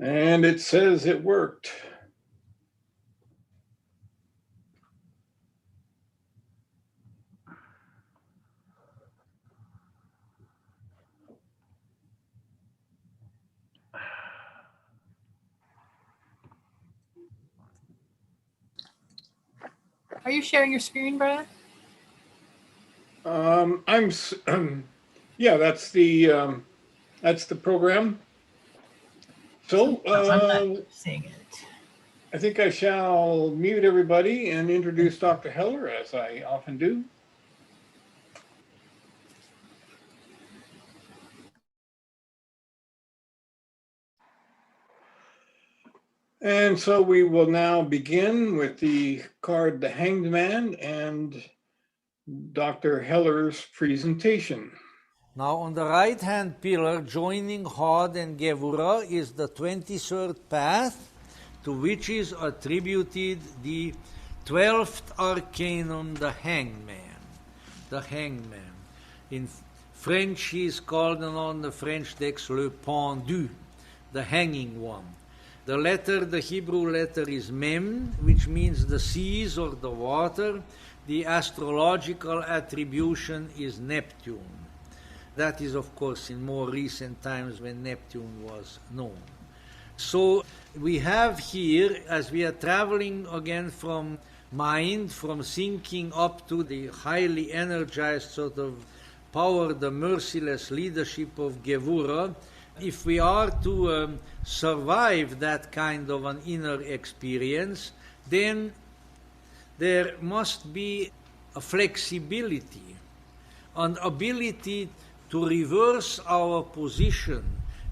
And it says it worked. Are you sharing your screen, Brian? Yeah, that's the program. So I'm not seeing it. I think I shall mute everybody and introduce Dr. Heller, as I often do. And so we will now begin with the card, the Hanged Man, and Dr. Heller's presentation. Now on the right-hand pillar, joining Hod and Gevurah, is the 23rd path, to which is attributed the 12th arcanum, the Hangman. The Hangman. In French, he is called on the French text le pendu, the hanging one. The letter, the Hebrew letter is Mem, which means the seas or the water. The astrological attribution is Neptune. That is, of course, in more recent times when Neptune was known. So we have here, as we are traveling again from mind, from thinking up to the highly energized sort of power, the merciless leadership of Gevurah, if we are to survive that kind of an inner experience, then there must be a flexibility, an ability to reverse our position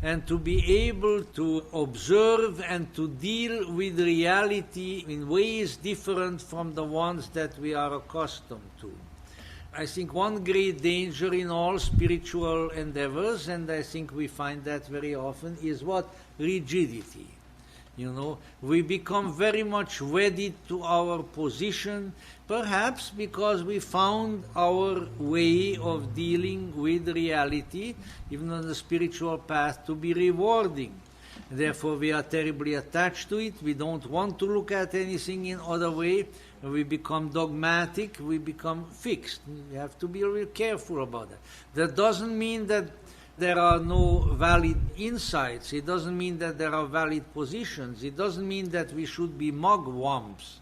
and to be able to observe and to deal with reality in ways different from the ones that we are accustomed to. I think one great danger in all spiritual endeavors, and I think we find that very often, is what? Rigidity. You know, we become very much wedded to our position, perhaps because we found our way of dealing with reality, even on the spiritual path, to be rewarding. Therefore, we are terribly attached to it. We don't want to look at anything in other way. We become dogmatic. We become fixed. We have to be real careful about that. That doesn't mean that there are no valid insights. It doesn't mean that there are valid positions. It doesn't mean that we should be mugwumps.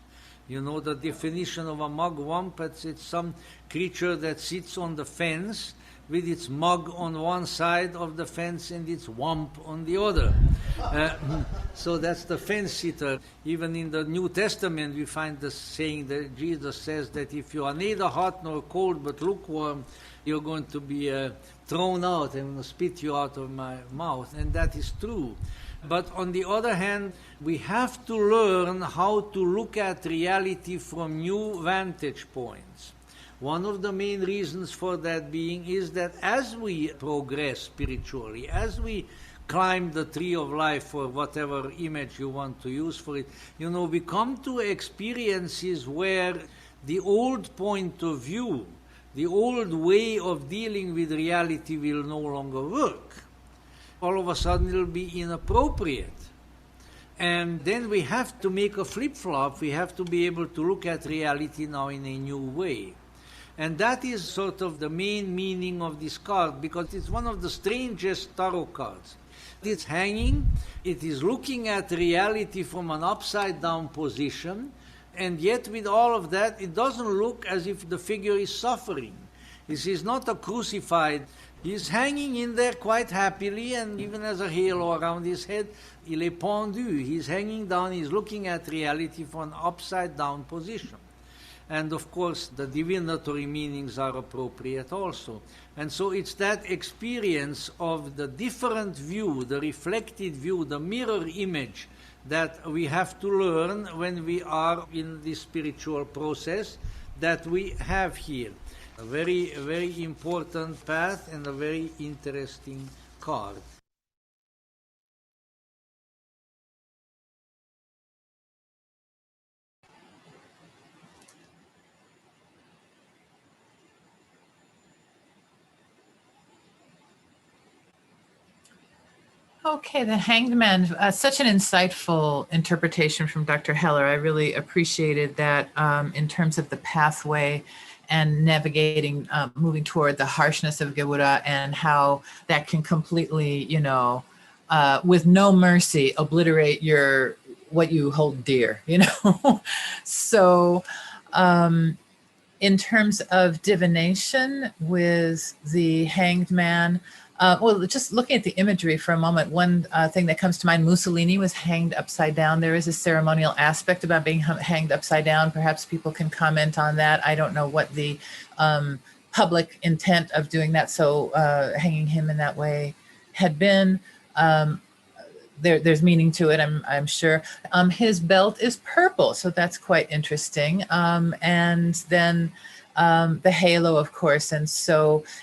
You know the definition of a mugwump? It's some creature that sits on the fence with its mug on one side of the fence and its wump on the other. So that's the fence sitter. Even in the New Testament we find the saying that Jesus says that if you are neither hot nor cold but lukewarm, you're going to be thrown out and I'm going to spit you out of my mouth. And that is true. But on the other hand, we have to learn how to look at reality from new vantage points. One of the main reasons for that being is that as we progress spiritually, as we climb the tree of life, or whatever image you want to use for it, you know, we come to experiences where the old point of view, the old way of dealing with reality will no longer work. All of a sudden it will be inappropriate. And then we have to make a flip-flop. We have to be able to look at reality now in a new way. And that is sort of the main meaning of this card, because it's one of the strangest tarot cards. It's hanging, it is looking at reality from an upside-down position, and yet with all of that, it doesn't look as if the figure is suffering. This is not a crucified. He's hanging in there quite happily, and even has a halo around his head. Il est pendu. He's hanging down, he's looking at reality from an upside-down position. And of course, the divinatory meanings are appropriate also. And so it's that experience of the different view, the reflected view, the mirror image that we have to learn when we are in this spiritual process that we have here. A very, very important path and a very interesting card. Okay, the Hanged Man. Such an insightful interpretation from Dr. Heller. I really appreciated that in terms of the pathway and navigating, moving toward the harshness of Gewura and how that can completely, with no mercy, obliterate what you hold dear, So, in terms of divination with the Hanged Man, well, just looking at the imagery for a moment, one thing that comes to mind, Mussolini was hanged upside down. There is a ceremonial aspect about being hanged upside down. Perhaps people can comment on that. I don't know what the public intent of doing that, so hanging him in that way had been. There's meaning to it, I'm sure. His belt is purple, so that's quite interesting. And then the halo, of course, and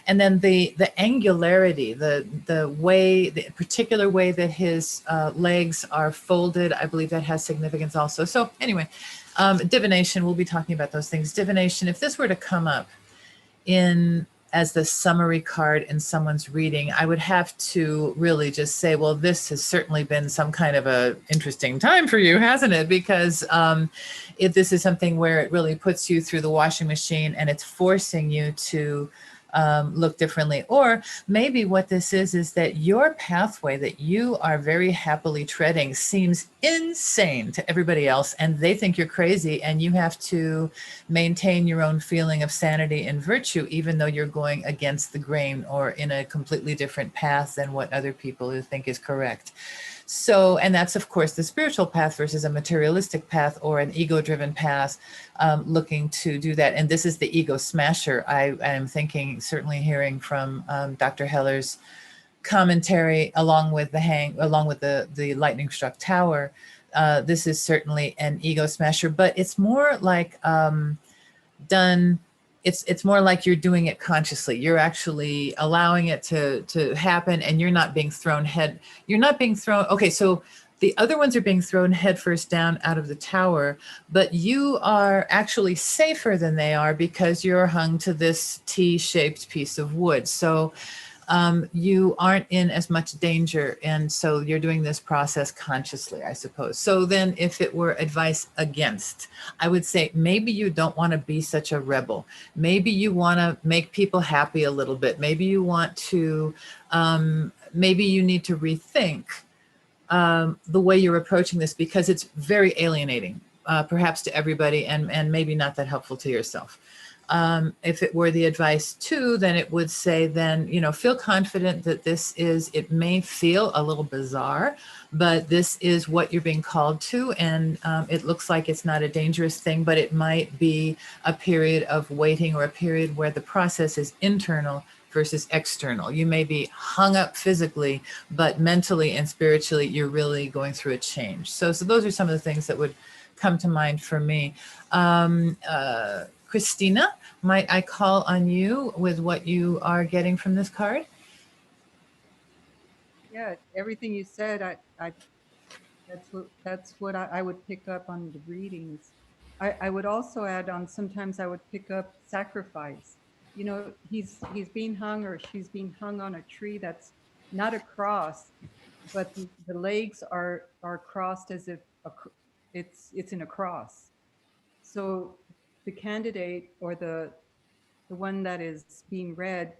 then the angularity, the particular way that his legs are folded, I believe that has significance also. So anyway, divination, we'll be talking about those things. Divination, if this were to come up as the summary card in someone's reading, I would have to really just say, well, this has certainly been some kind of a interesting time for you, hasn't it? Because if this is something where it really puts you through the washing machine and it's forcing you to look differently. Or maybe what this is that your pathway that you are very happily treading seems insane to everybody else, and they think you're crazy, and you have to maintain your own feeling of sanity and virtue, even though you're going against the grain or in a completely different path than what other people think is correct. So, and that's, of course, the spiritual path versus a materialistic path or an ego-driven path, looking to do that. And this is the ego smasher. I am thinking, certainly hearing from Dr. Heller's commentary along with the lightning struck tower. This is certainly an ego smasher, but it's more like done. It's more like you're doing it consciously. You're actually allowing it to happen, and you're not being thrown. Okay, so the other ones are being thrown headfirst down out of the tower, but you are actually safer than they are because you're hung to this T-shaped piece of wood. So you aren't in as much danger. And so you're doing this process consciously, I suppose. So then if it were advice against, I would say, maybe you don't want to be such a rebel. Maybe you want to make people happy a little bit. Maybe you want to, maybe you need to rethink the way you're approaching this, because it's very alienating, perhaps to everybody, and maybe not that helpful to yourself. If it were the advice too, then it would say, then, feel confident that it may feel a little bizarre, but this is what you're being called to. And it looks like it's not a dangerous thing, but it might be a period of waiting or a period where the process is internal versus external. You may be hung up physically, but mentally and spiritually, you're really going through a change. So those are some of the things that would come to mind for me. Christina, might I call on you with what you are getting from this card? Yeah, everything you said, that's what I would pick up on the readings. I would also add on, sometimes I would pick up sacrifice. He's being hung, or she's being hung on a tree that's not a cross, but the legs are crossed as if it's in a cross. So the candidate, or the one that is being read,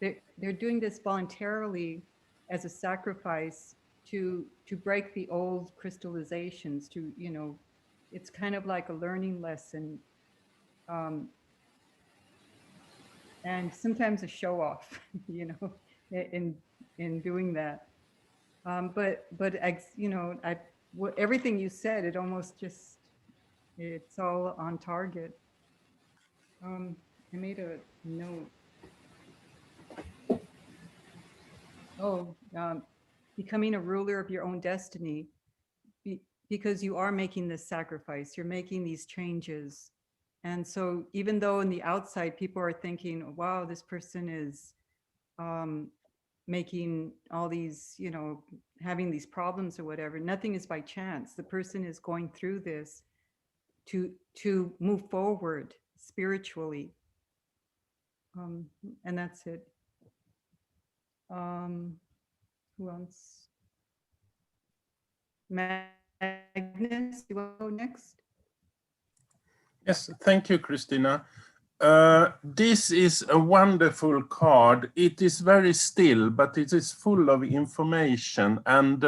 they're doing this voluntarily as a sacrifice to break the old crystallizations, it's kind of like a learning lesson, and sometimes a show off, in doing that. But everything you said, it almost just, it's all on target. I made a note. Becoming a ruler of your own destiny, because you are making this sacrifice, you're making these changes. And so even though in the outside people are thinking, wow, this person is making all these, having these problems or whatever, nothing is by chance. The person is going through this to move forward spiritually. And that's it. Who else? Magnus, you want to go next? Yes, thank you, Christina. This is a wonderful card. It is very still, but it is full of information. And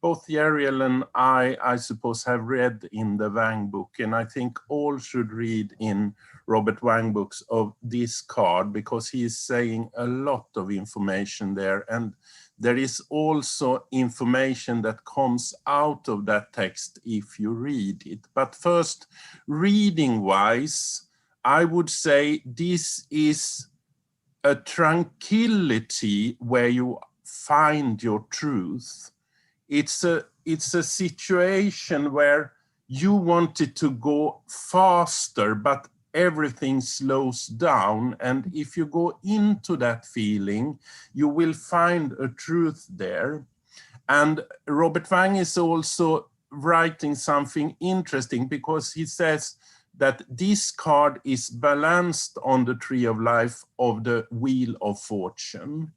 both Dariel and I suppose, have read in the Wang book. And I think all should read in Robert Wang books of this card, because he is saying a lot of information there. And there is also information that comes out of that text if you read it. But first, reading-wise, I would say this is a tranquility where you find your truth. It's a situation where you wanted to go faster, but everything slows down. And if you go into that feeling, you will find a truth there. And Robert Wang is also writing something interesting, because he says that this card is balanced on the tree of life of the Wheel of Fortune.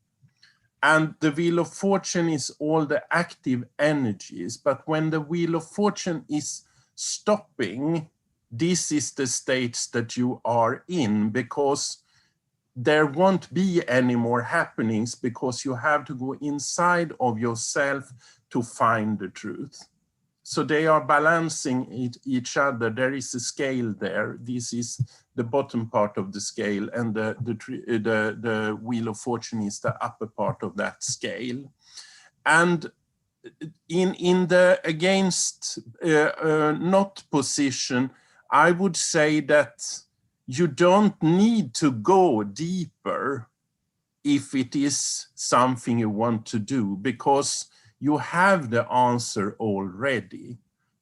And the Wheel of Fortune is all the active energies. But when the Wheel of Fortune is stopping, this is the states that you are in, because there won't be any more happenings, because you have to go inside of yourself to find the truth. So they are balancing each other. There is a scale there. This is the bottom part of the scale, and the Wheel of Fortune is the upper part of that scale. And in the against not position, I would say that you don't need to go deeper if it is something you want to do, because you have the answer already.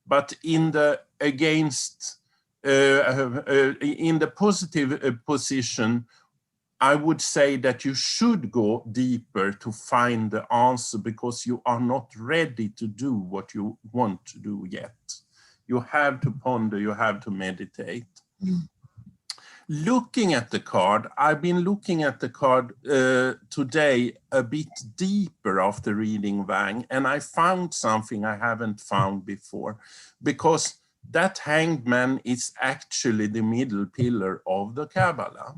But in the against, in the positive position, I would say that you should go deeper to find the answer, because you are not ready to do what you want to do yet. You have to ponder, you have to meditate. Looking at the card, I've been looking at the card today a bit deeper after reading Wang, and I found something I haven't found before, because that Hangman is actually the middle pillar of the Kabbalah,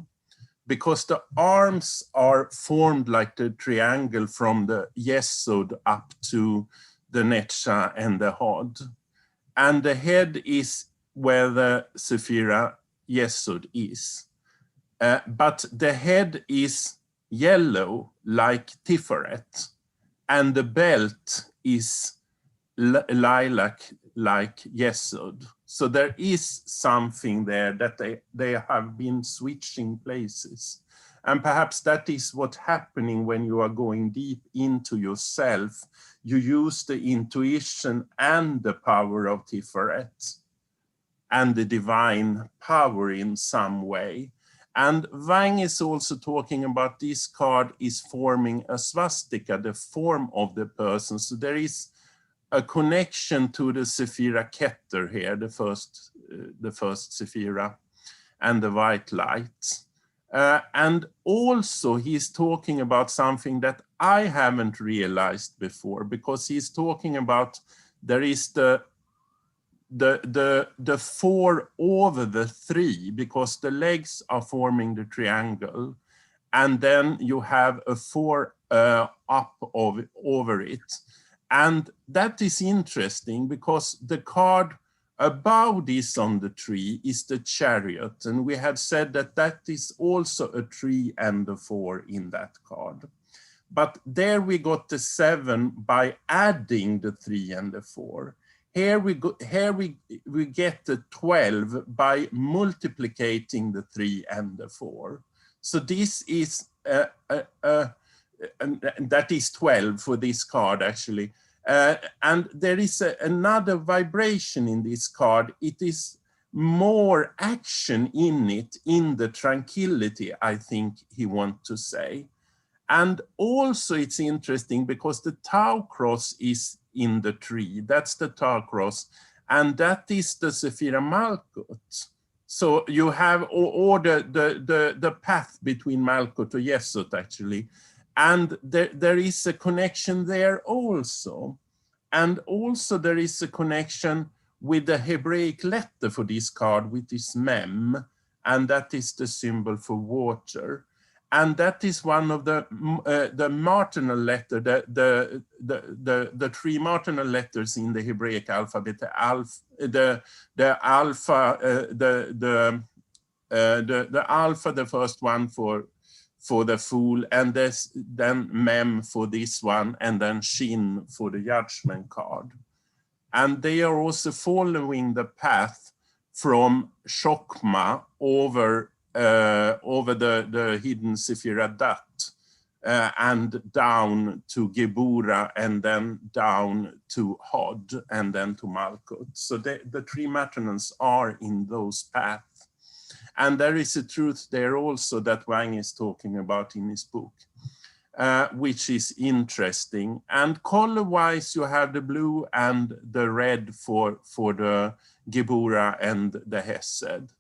because the arms are formed like the triangle from the Yesod up to the Netza and the Hod, and the head is where the Sephira Yesod is. But the head is yellow like Tiferet, and the belt is lilac like Yesod. So there is something there that they have been switching places. And perhaps that is what's happening when you are going deep into yourself. You use the intuition and the power of Tiferet and the divine power in some way. And Wang is also talking about this card is forming a swastika, the form of the person. So there is a connection to the Sephira Keter here, the first Sephira, and the white light. And also he's talking about something that I haven't realized before, because he's talking about there is the 4 over the 3, because the legs are forming the triangle, and then you have a 4 up over it. And that is interesting, because the card above this on the tree is the Chariot, and we have said that that is also a 3 and a 4 in that card. But there we got the 7 by adding the 3 and the 4. Here we get the 12 by multiplicating the 3 and the 4. So this is that is 12 for this card actually. And there is another vibration in this card. It is more action in it, in the tranquility, I think he wants to say. And also it's interesting because the Tau cross is in the tree. That's the Tau cross. And that is the Sephira Malkut. So you have or the path between Malkut to Yesod actually. And there is a connection there also. And also there is a connection with the Hebraic letter for this card, which is Mem, and that is the symbol for water. And that is one of the marginal letter, the three marginal letters in the Hebraic alphabet, the alpha, the alpha, the first one for the fool, and then Mem for this one, and then Shin for the judgment card. And they are also following the path from Shokma over the hidden Sephiroth and down to Gebura, and then down to Hod, and then to Malkut. So the three maternals are in those paths. And there is a truth there also that Wang is talking about in his book, which is interesting. And color-wise, you have the blue and the red for the Gebura and the Hesed.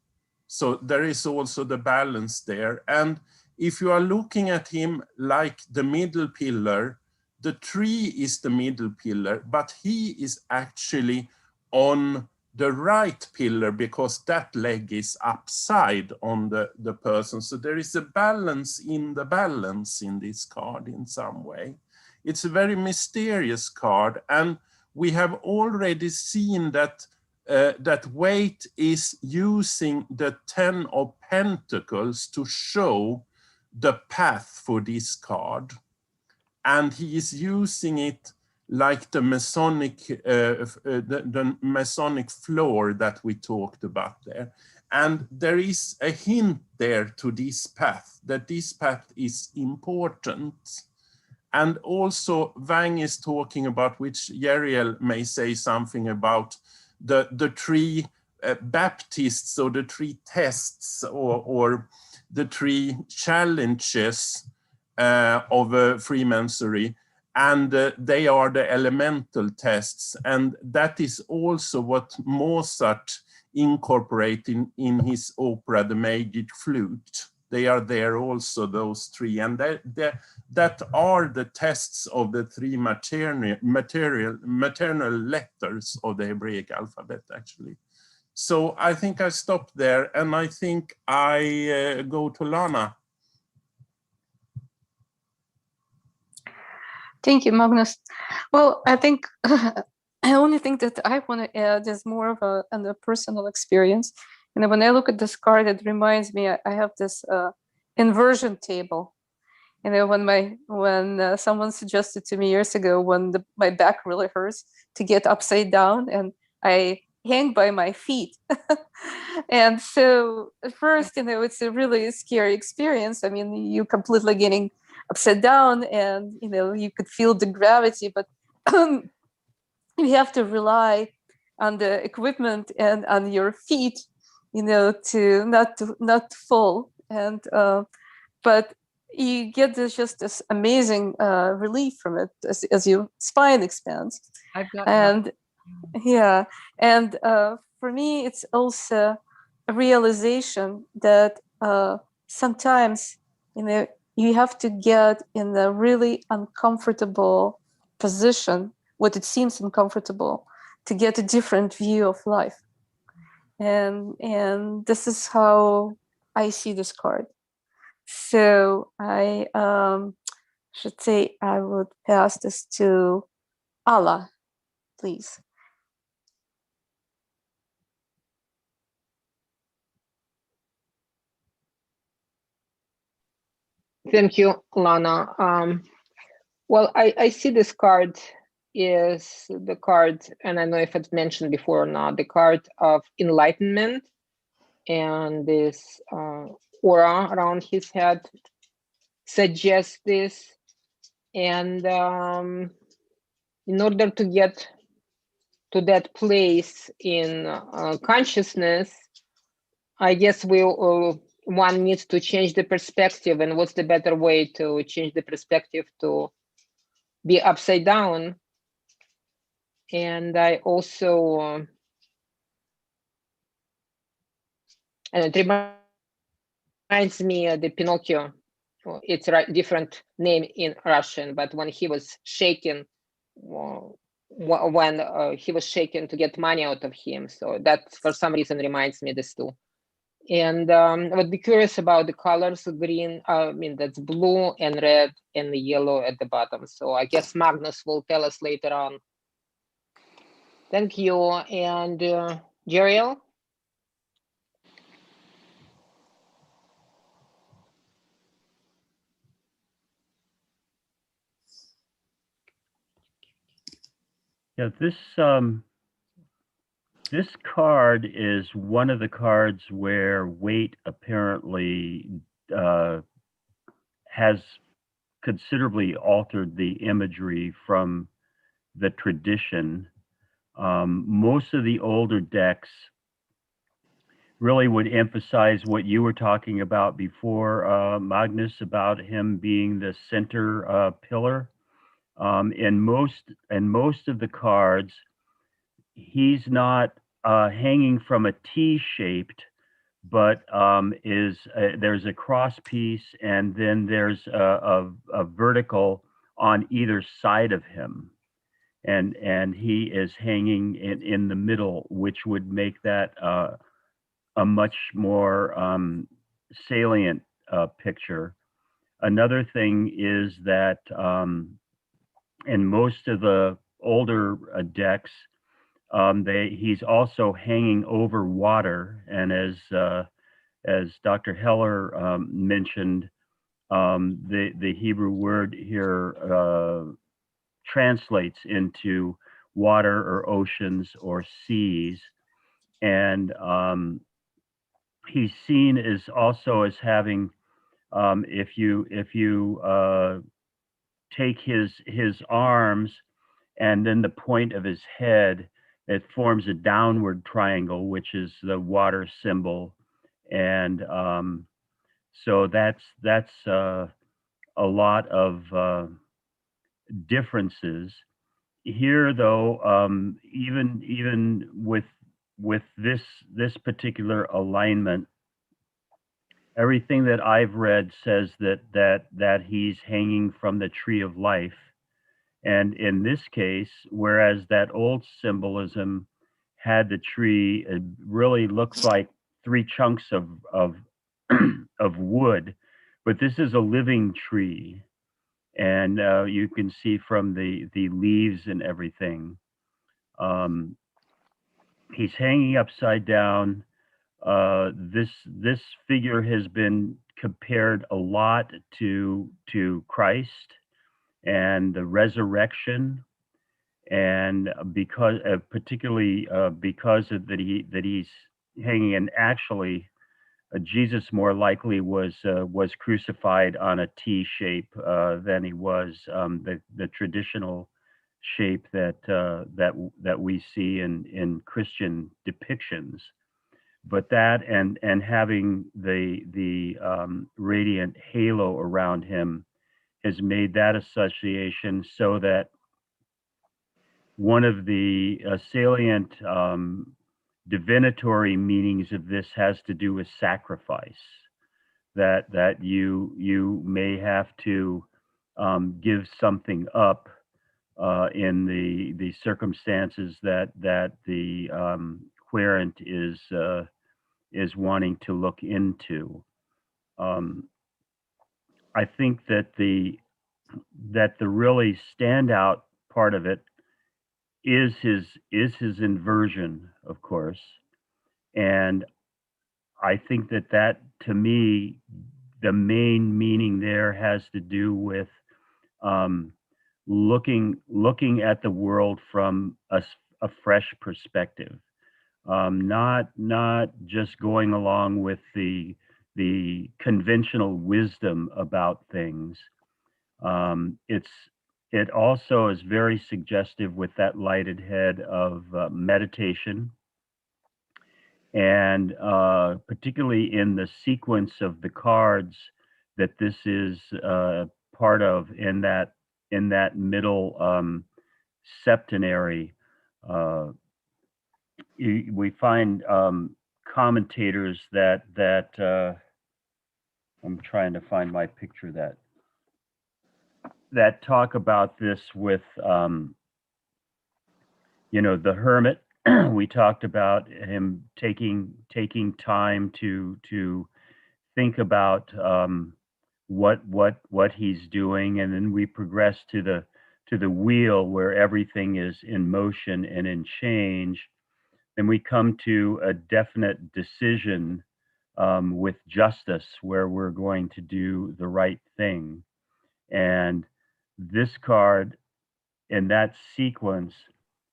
So there is also the balance there. And if you are looking at him like the middle pillar, the tree is the middle pillar, but he is actually on the right pillar because that leg is upside on the person. So there is a balance in the balance in this card in some way. It's a very mysterious card. And we have already seen that that Waite is using the 10 of Pentacles to show the path for this card. And he is using it like the Masonic, the Masonic floor that we talked about there. And there is a hint there to this path, that this path is important. And also Wang is talking about, which Dariel may say something about, the three Baptists, or the three tests, or the three challenges of Freemasonry. And they are the elemental tests. And that is also what Mozart incorporated in his opera, The Magic Flute. They are there also, those three. And that are the tests of the three maternal letters of the Hebraic alphabet, actually. So I think I stop there, and I think I go to Lana. Thank you, Magnus. Well, I think the only thing that I want to add is more of a personal experience. And when I look at this card, it reminds me, I have this inversion table. You know, when someone suggested to me years ago, when my back really hurts, to get upside down, and I hang by my feet. And so at first, you know, it's a really scary experience. I mean, you completely getting upside down, and you know, you could feel the gravity, but you have to rely on the equipment and on your feet, you know, to not fall. And but you get this amazing relief from it as your spine expands. I've got And yeah, and for me, it's also a realization that sometimes, you know, you have to get in a really uncomfortable position, what it seems uncomfortable, to get a different view of life. And this is how I see this card. So I should say I would pass this to Allah, please. Thank you, Lana. Well, I see this card is the card, and I don't know if it's mentioned before or not, the card of Enlightenment, and this aura around his head suggests this. And in order to get to that place in consciousness, I guess one needs to change the perspective. And what's the better way to change the perspective? To be upside down. And I also, and it reminds me of the Pinocchio. It's a different name in Russian, but when he was shaken, well, when he was shaken to get money out of him. So that for some reason reminds me this too. And I would be curious about the colors. Green, I mean, that's blue and red and the yellow at the bottom. So I guess Magnus will tell us later on. Thank you. And Dariel? Yeah, this card is one of the cards where weight apparently has considerably altered the imagery from the tradition. Most of the older decks really would emphasize what you were talking about before, Magnus, about him being the center pillar. And most of the cards, he's not hanging from a T-shaped, but there's a cross piece, and then there's a vertical on either side of him, and he is hanging in the middle, which would make that a much more salient picture. Another thing is that in most of the older decks, he's also hanging over water, and as Dr. Heller mentioned, the Hebrew word here translates into water or oceans or seas, and he's seen as also as having, if you take his arms and then the point of his head, it forms a downward triangle, which is the water symbol. And so that's a lot of differences. Here, though, even with this particular alignment, everything that I've read says that he's hanging from the tree of life. And in this case, whereas that old symbolism had the tree, it really looks like three chunks of of wood, but this is a living tree, and you can see from the leaves and everything. He's hanging upside down. This figure has been compared a lot to Christ and the resurrection, and because particularly because of that he's hanging, and actually Jesus more likely was crucified on a T shape than he was the traditional shape that we see in Christian depictions. But that and having the radiant halo around him has made that association, so that one of the salient divinatory meanings of this has to do with sacrifice, that you may have to give something up in the circumstances that the querent is wanting to look into. I think that the really standout part of it is his inversion, of course, and I think that to me, the main meaning there has to do with looking at the world from a fresh perspective, not just going along with the conventional wisdom about things. It also is very suggestive with that lighted head of meditation, and particularly in the sequence of the cards that this is part of, in that middle septenary. We find commentators that I'm trying to find my picture that talk about this with you know, the hermit. We talked about him taking time to think about what he's doing, and then we progress to the wheel where everything is in motion and in change. Then we come to a definite decision with justice, where we're going to do the right thing. And this card in that sequence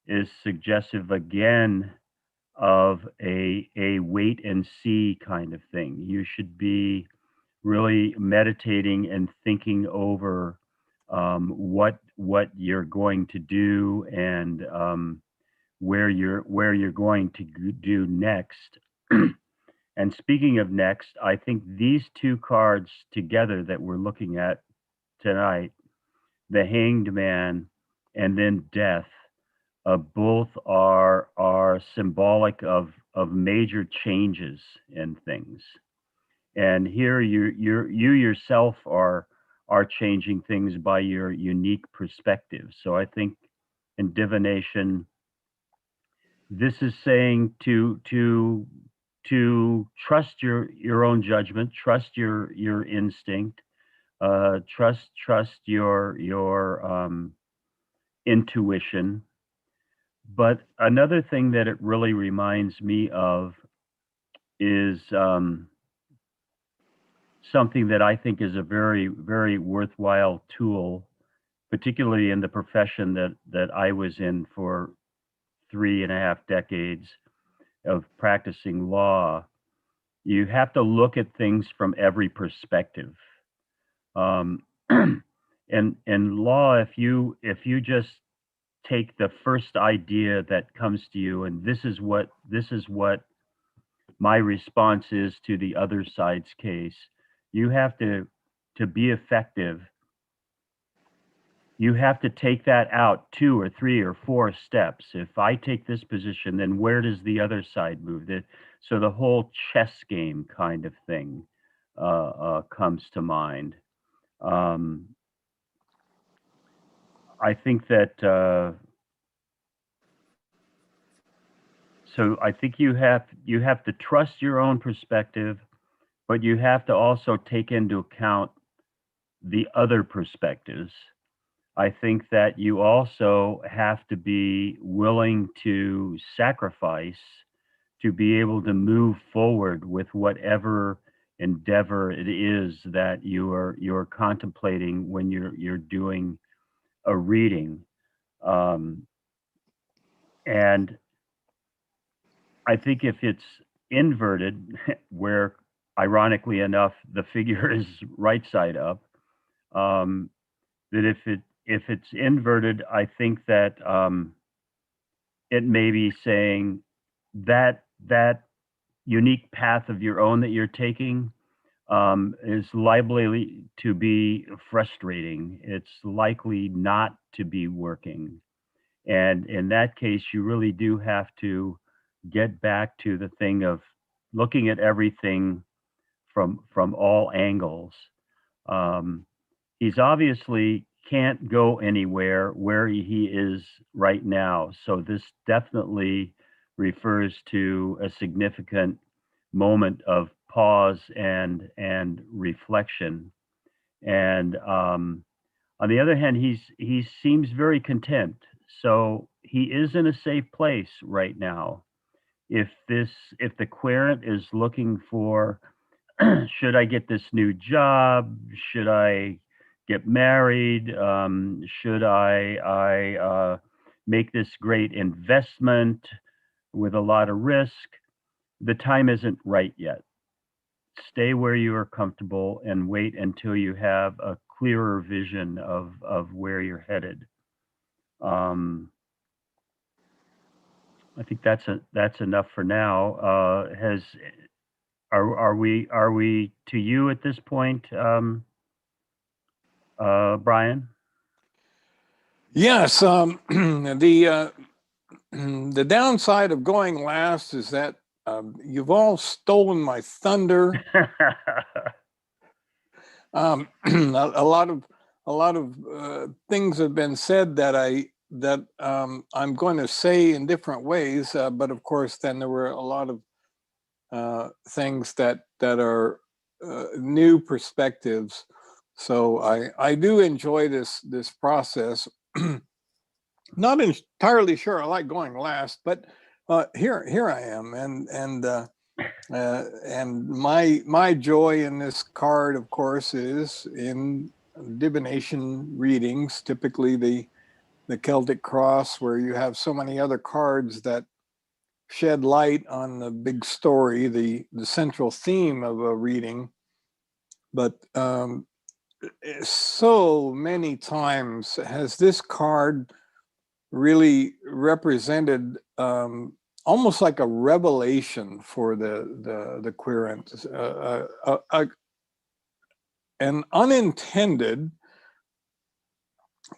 is suggestive again of a wait and see kind of thing. You should be really meditating and thinking over what you're going to do, and where you're going to do next. And speaking of next, I think these two cards together that we're looking at tonight, the Hanged Man and then Death, both are symbolic of major changes in things. And here you yourself are changing things by your unique perspective. So I think in divination, this is saying to trust your own judgment, trust your instinct, trust your intuition. But another thing that it really reminds me of is something that I think is a very, very worthwhile tool, particularly in the profession that I was in for 3.5 decades of practicing law. You have to look at things from every perspective. And in law, if you just take the first idea that comes to you, and this is what my response is to the other side's case, you have to be effective. You have to take that out 2 or 3 or 4 steps. If I take this position, then where does the other side move? So the whole chess game kind of thing comes to mind. I think that so I think you have to trust your own perspective, but you have to also take into account the other perspectives. I think that you also have to be willing to sacrifice to be able to move forward with whatever endeavor it is that you're contemplating when you're doing a reading. And I think if it's inverted, where ironically enough the figure is right side up, that if it's inverted, I think that it may be saying that unique path of your own that you're taking is likely to be frustrating. It's likely not to be working. And in that case, you really do have to get back to the thing of looking at everything from all angles. He's obviously can't go anywhere where he is right now. So this definitely refers to a significant moment of pause and reflection. And on the other hand, he seems very content. So he is in a safe place right now. If the querent is looking for, should I get this new job? Should I get married? Should I make this great investment with a lot of risk? The time isn't right yet. Stay where you are comfortable and wait until you have a clearer vision of where you're headed. I think that's enough for now. Are we to you at this point, Brian? Yes. The downside of going last is that you've all stolen my thunder. A lot of things have been said that I that I'm going to say in different ways, but of course, then there were a lot of things that are new perspectives. So I do enjoy this process. Not entirely sure I like going last, but here I am, and my joy in this card, of course, is in divination readings, typically the Celtic Cross, where you have so many other cards that shed light on the big story, the central theme of a reading. But so many times has this card really represented almost like a revelation for the querent, an unintended.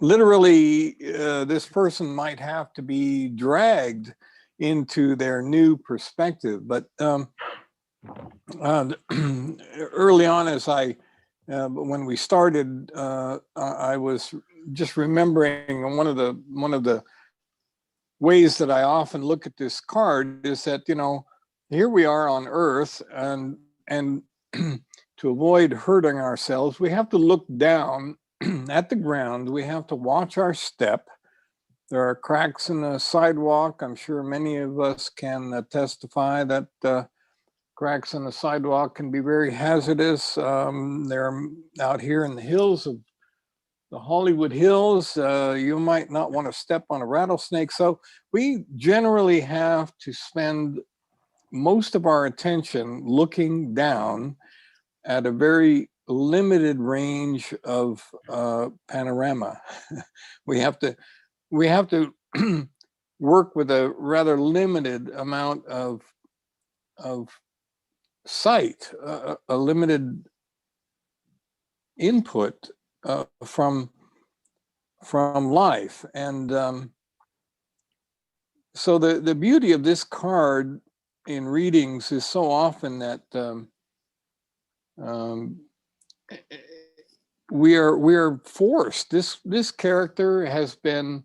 Literally, this person might have to be dragged into their new perspective. But early on, when we started, I was just remembering one of the ways that I often look at this card is that, here we are on Earth, and to avoid hurting ourselves, we have to look down at the ground. We have to watch our step. There are cracks in the sidewalk. I'm sure many of us can testify that cracks in the sidewalk can be very hazardous. They're out here in the hills of the Hollywood Hills. You might not want to step on a rattlesnake. So we generally have to spend most of our attention looking down at a very limited range of panorama. we have to work with a rather limited amount of sight, a limited input from life. And so the beauty of this card in readings is so often that we are forced. This character has been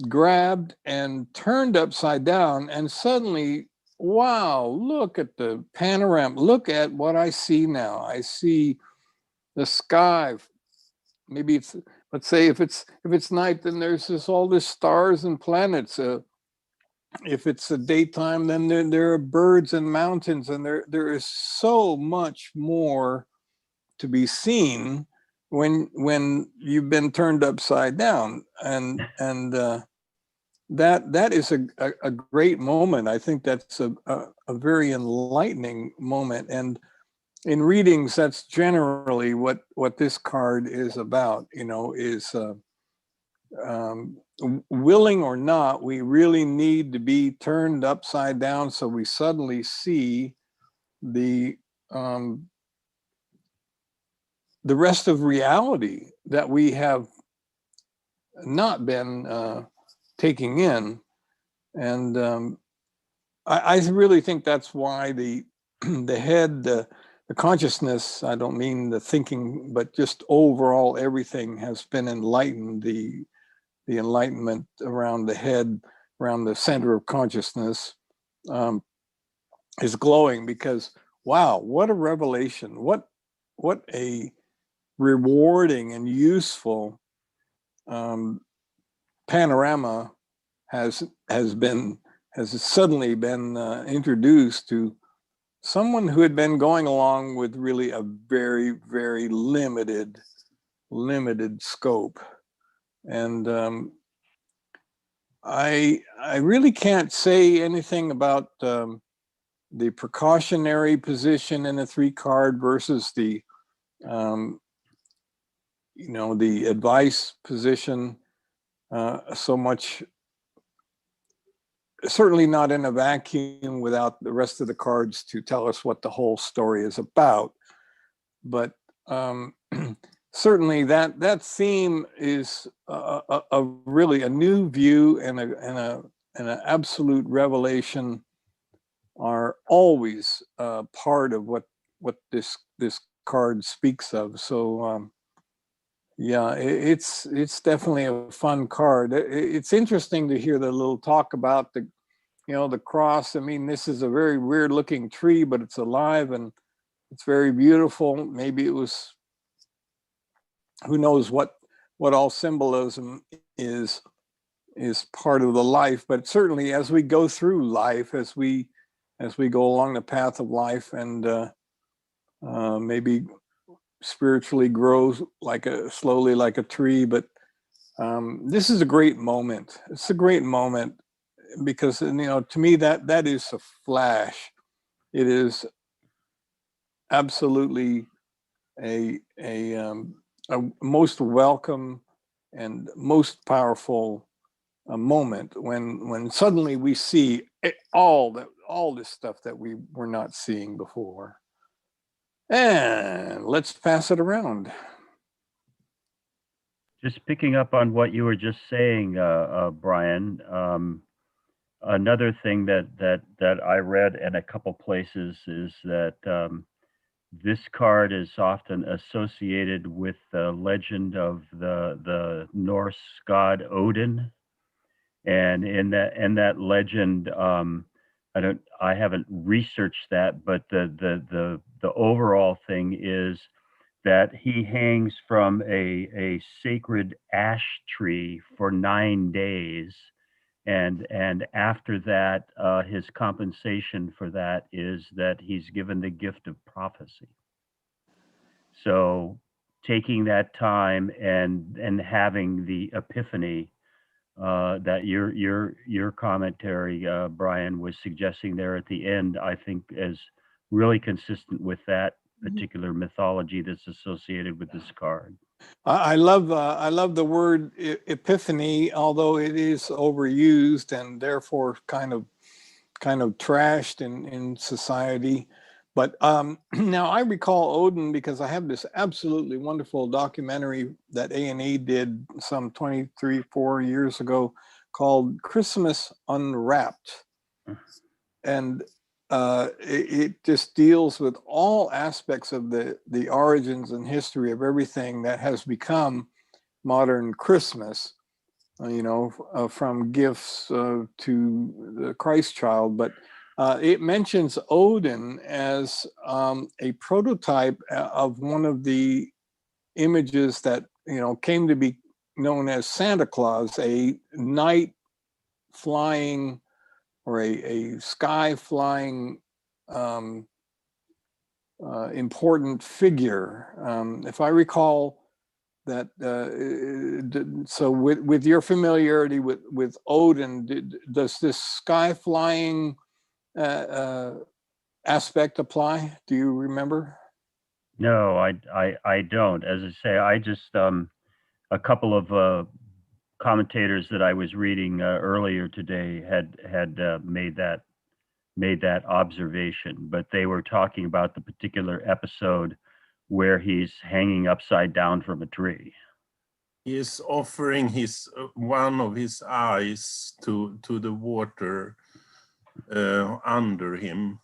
grabbed and turned upside down, and suddenly, wow, look at the panorama. Look at what I see now. I see the sky. Maybe it's, let's say if it's night, then there's all this stars and planets. If it's a daytime, then there are birds and mountains, and there is so much more to be seen when you've been turned upside down, and that is a great moment. I think that's a very enlightening moment, and in readings, that's generally what this card is about. Is willing or not, we really need to be turned upside down so we suddenly see the rest of reality that we have not been taking in. And I really think that's why the head, the consciousness, I don't mean the thinking, but just overall everything has been enlightened. The enlightenment around the head, around the center of consciousness, is glowing, because wow, what a revelation! What a rewarding and useful panorama has suddenly been introduced to someone who had been going along with really a very, very limited scope. And I really can't say anything about the precautionary position in a 3-card versus the the advice position so much. Certainly not in a vacuum without the rest of the cards to tell us what the whole story is about. But certainly that theme is a really a new view, and an absolute revelation are always part of what this card speaks of. So Yeah, it's definitely a fun card. It's interesting to hear the little talk about the, the cross. I mean, this is a very weird looking tree, but it's alive and it's very beautiful. Maybe it was, who knows what all symbolism is part of the life, but certainly as we go through life, as we go along the path of life, and maybe spiritually grows slowly like a tree. But this is a great moment. It's a great moment because, to me, that is a flash. It is absolutely a most welcome and most powerful moment when suddenly we see all this stuff that we were not seeing before. And let's pass it around. Just picking up on what you were just saying, Brian. Another thing that I read in a couple places is that this card is often associated with the legend of the Norse god Odin, and in that legend, I haven't researched that, but the overall thing is that he hangs from a sacred ash tree for 9 days, and after that, his compensation for that is that he's given the gift of prophecy. So taking that time and having the epiphany that your commentary, Brian, was suggesting there at the end, I think is really consistent with that particular mythology that's associated with this card. I love the word epiphany, although it is overused and therefore kind of trashed in society. But now I recall Odin because I have this absolutely wonderful documentary that A&E did some 4 years ago called Christmas Unwrapped. And it just deals with all aspects of the origins and history of everything that has become modern Christmas, from gifts to the Christ child. But it mentions Odin as a prototype of one of the images that, came to be known as Santa Claus, a night flying or a sky flying important figure. If I recall that, so with your familiarity with Odin, does this sky flying aspect apply? Do you remember? No, I don't. As I say, I just a couple of commentators that I was reading earlier today had made that observation, but they were talking about the particular episode where he's hanging upside down from a tree. He is offering one of his eyes to the water under him.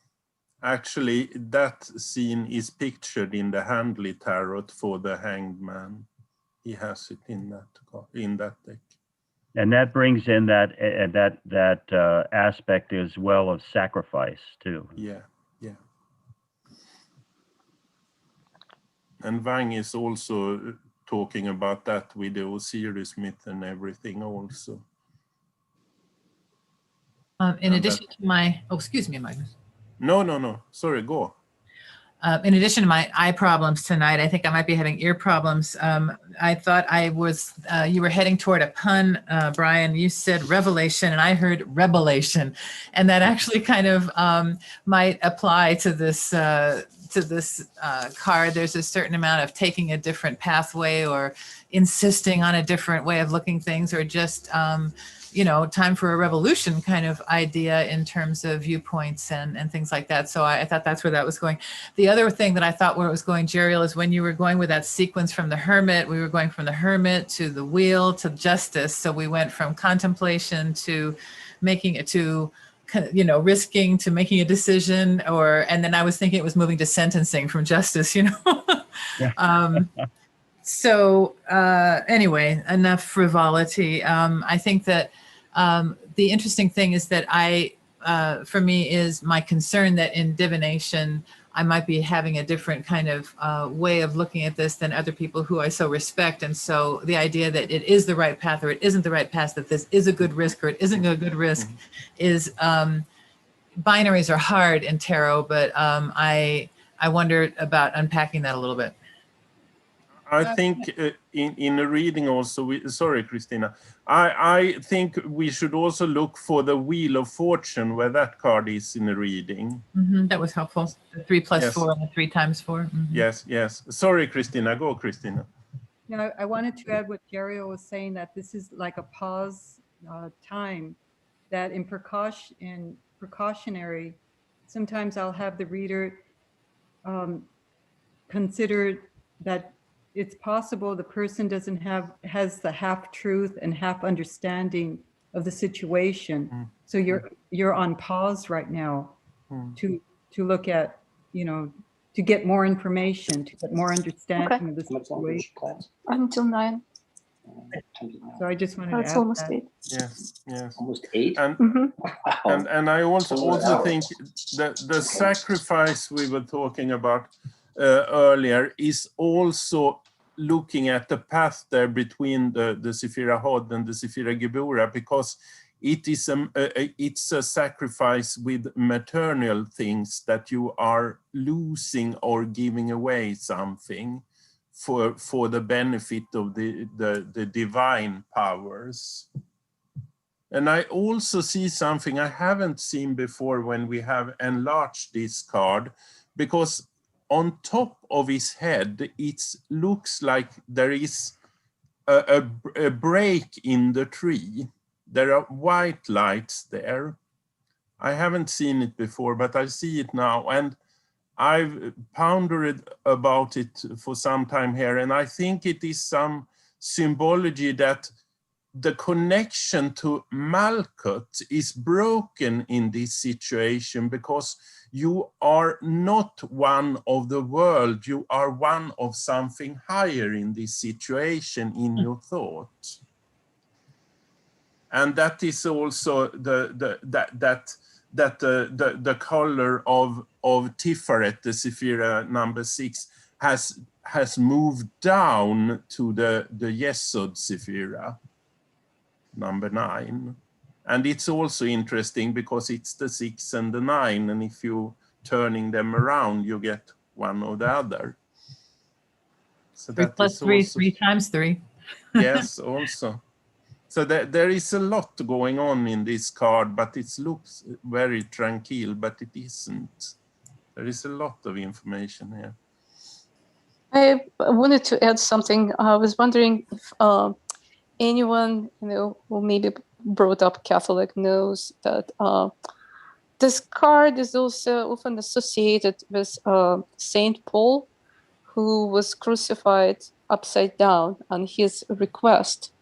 Actually, that scene is pictured in the Handley Tarot for the Hangman. He has it in that deck. And that brings in that aspect as well of sacrifice too. Yeah. And Wang is also talking about that with the Osiris myth and everything also. In addition to my, excuse me, Magnus. No. Sorry, go. In addition to my eye problems tonight, I think I might be having ear problems. I thought you were heading toward a pun, Brian. You said revelation and I heard rebellation. And that actually kind of might apply to this card. There's a certain amount of taking a different pathway or insisting on a different way of looking things, or just time for a revolution kind of idea in terms of viewpoints and things like that. So I thought that's where that was going. The other thing that I thought where it was going, Dariel, is when you were going with that sequence from the Hermit, we were going from the Hermit to the Wheel to Justice. So we went from contemplation to making it to, risking to making a decision, and then I was thinking it was moving to sentencing from Justice, Yeah. So anyway, enough frivolity. I think that the interesting thing is that for me, is my concern that in divination, I might be having a different kind of way of looking at this than other people who I so respect. And so the idea that it is the right path or it isn't the right path, that this is a good risk or it isn't a good risk, is binaries are hard in tarot, but I wonder about unpacking that a little bit. I think in a reading also, sorry, Christina, I think we should also look for the Wheel of Fortune, where that card is in a reading. That was helpful. The 3 + Yes. 4 and the 3 × 4. Yes, yes. Sorry, Christina. Go, Christina. Yeah, I wanted to add what Dariel was saying, that this is like a pause time, that in precautionary, sometimes I'll have the reader consider that it's possible the person has the half truth and half understanding of the situation. So you're on pause right now to look at, to get more information, to get more understanding of the situation. Until 9. So I just wanted Oh, to it's add almost that. 8. Yes, yes. Almost 8. And I also think that the sacrifice we were talking about earlier is also looking at the path there between the Sephira Hod and the Sephira Gebura, because it's a sacrifice with maternal things, that you are losing or giving away something for the benefit of the divine powers. And I also see something I haven't seen before when we have enlarged this card, because on top of his head, it looks like there is a break in the tree. There are white lights there. I haven't seen it before, but I see it now. And I've pondered about it for some time here. And I think it is some symbology that the connection to Malkuth is broken in this situation, because you are not one of the world, you are one of something higher in this situation in your thought. And that is also the color of Tiferet, the Sephira number 6, has moved down to the Yesod Sephira number 9. And it's also interesting because it's the 6 and the 9, and if you turning them around, you get one or the other. So 3 + 3, 3 × 3. Yes, also. So there is a lot going on in this card, but it looks very tranquil, but it isn't. There is a lot of information here. I wanted to add something. I was wondering if anyone, who maybe brought up Catholic knows that this card is also often associated with Saint Paul, who was crucified upside down on his request,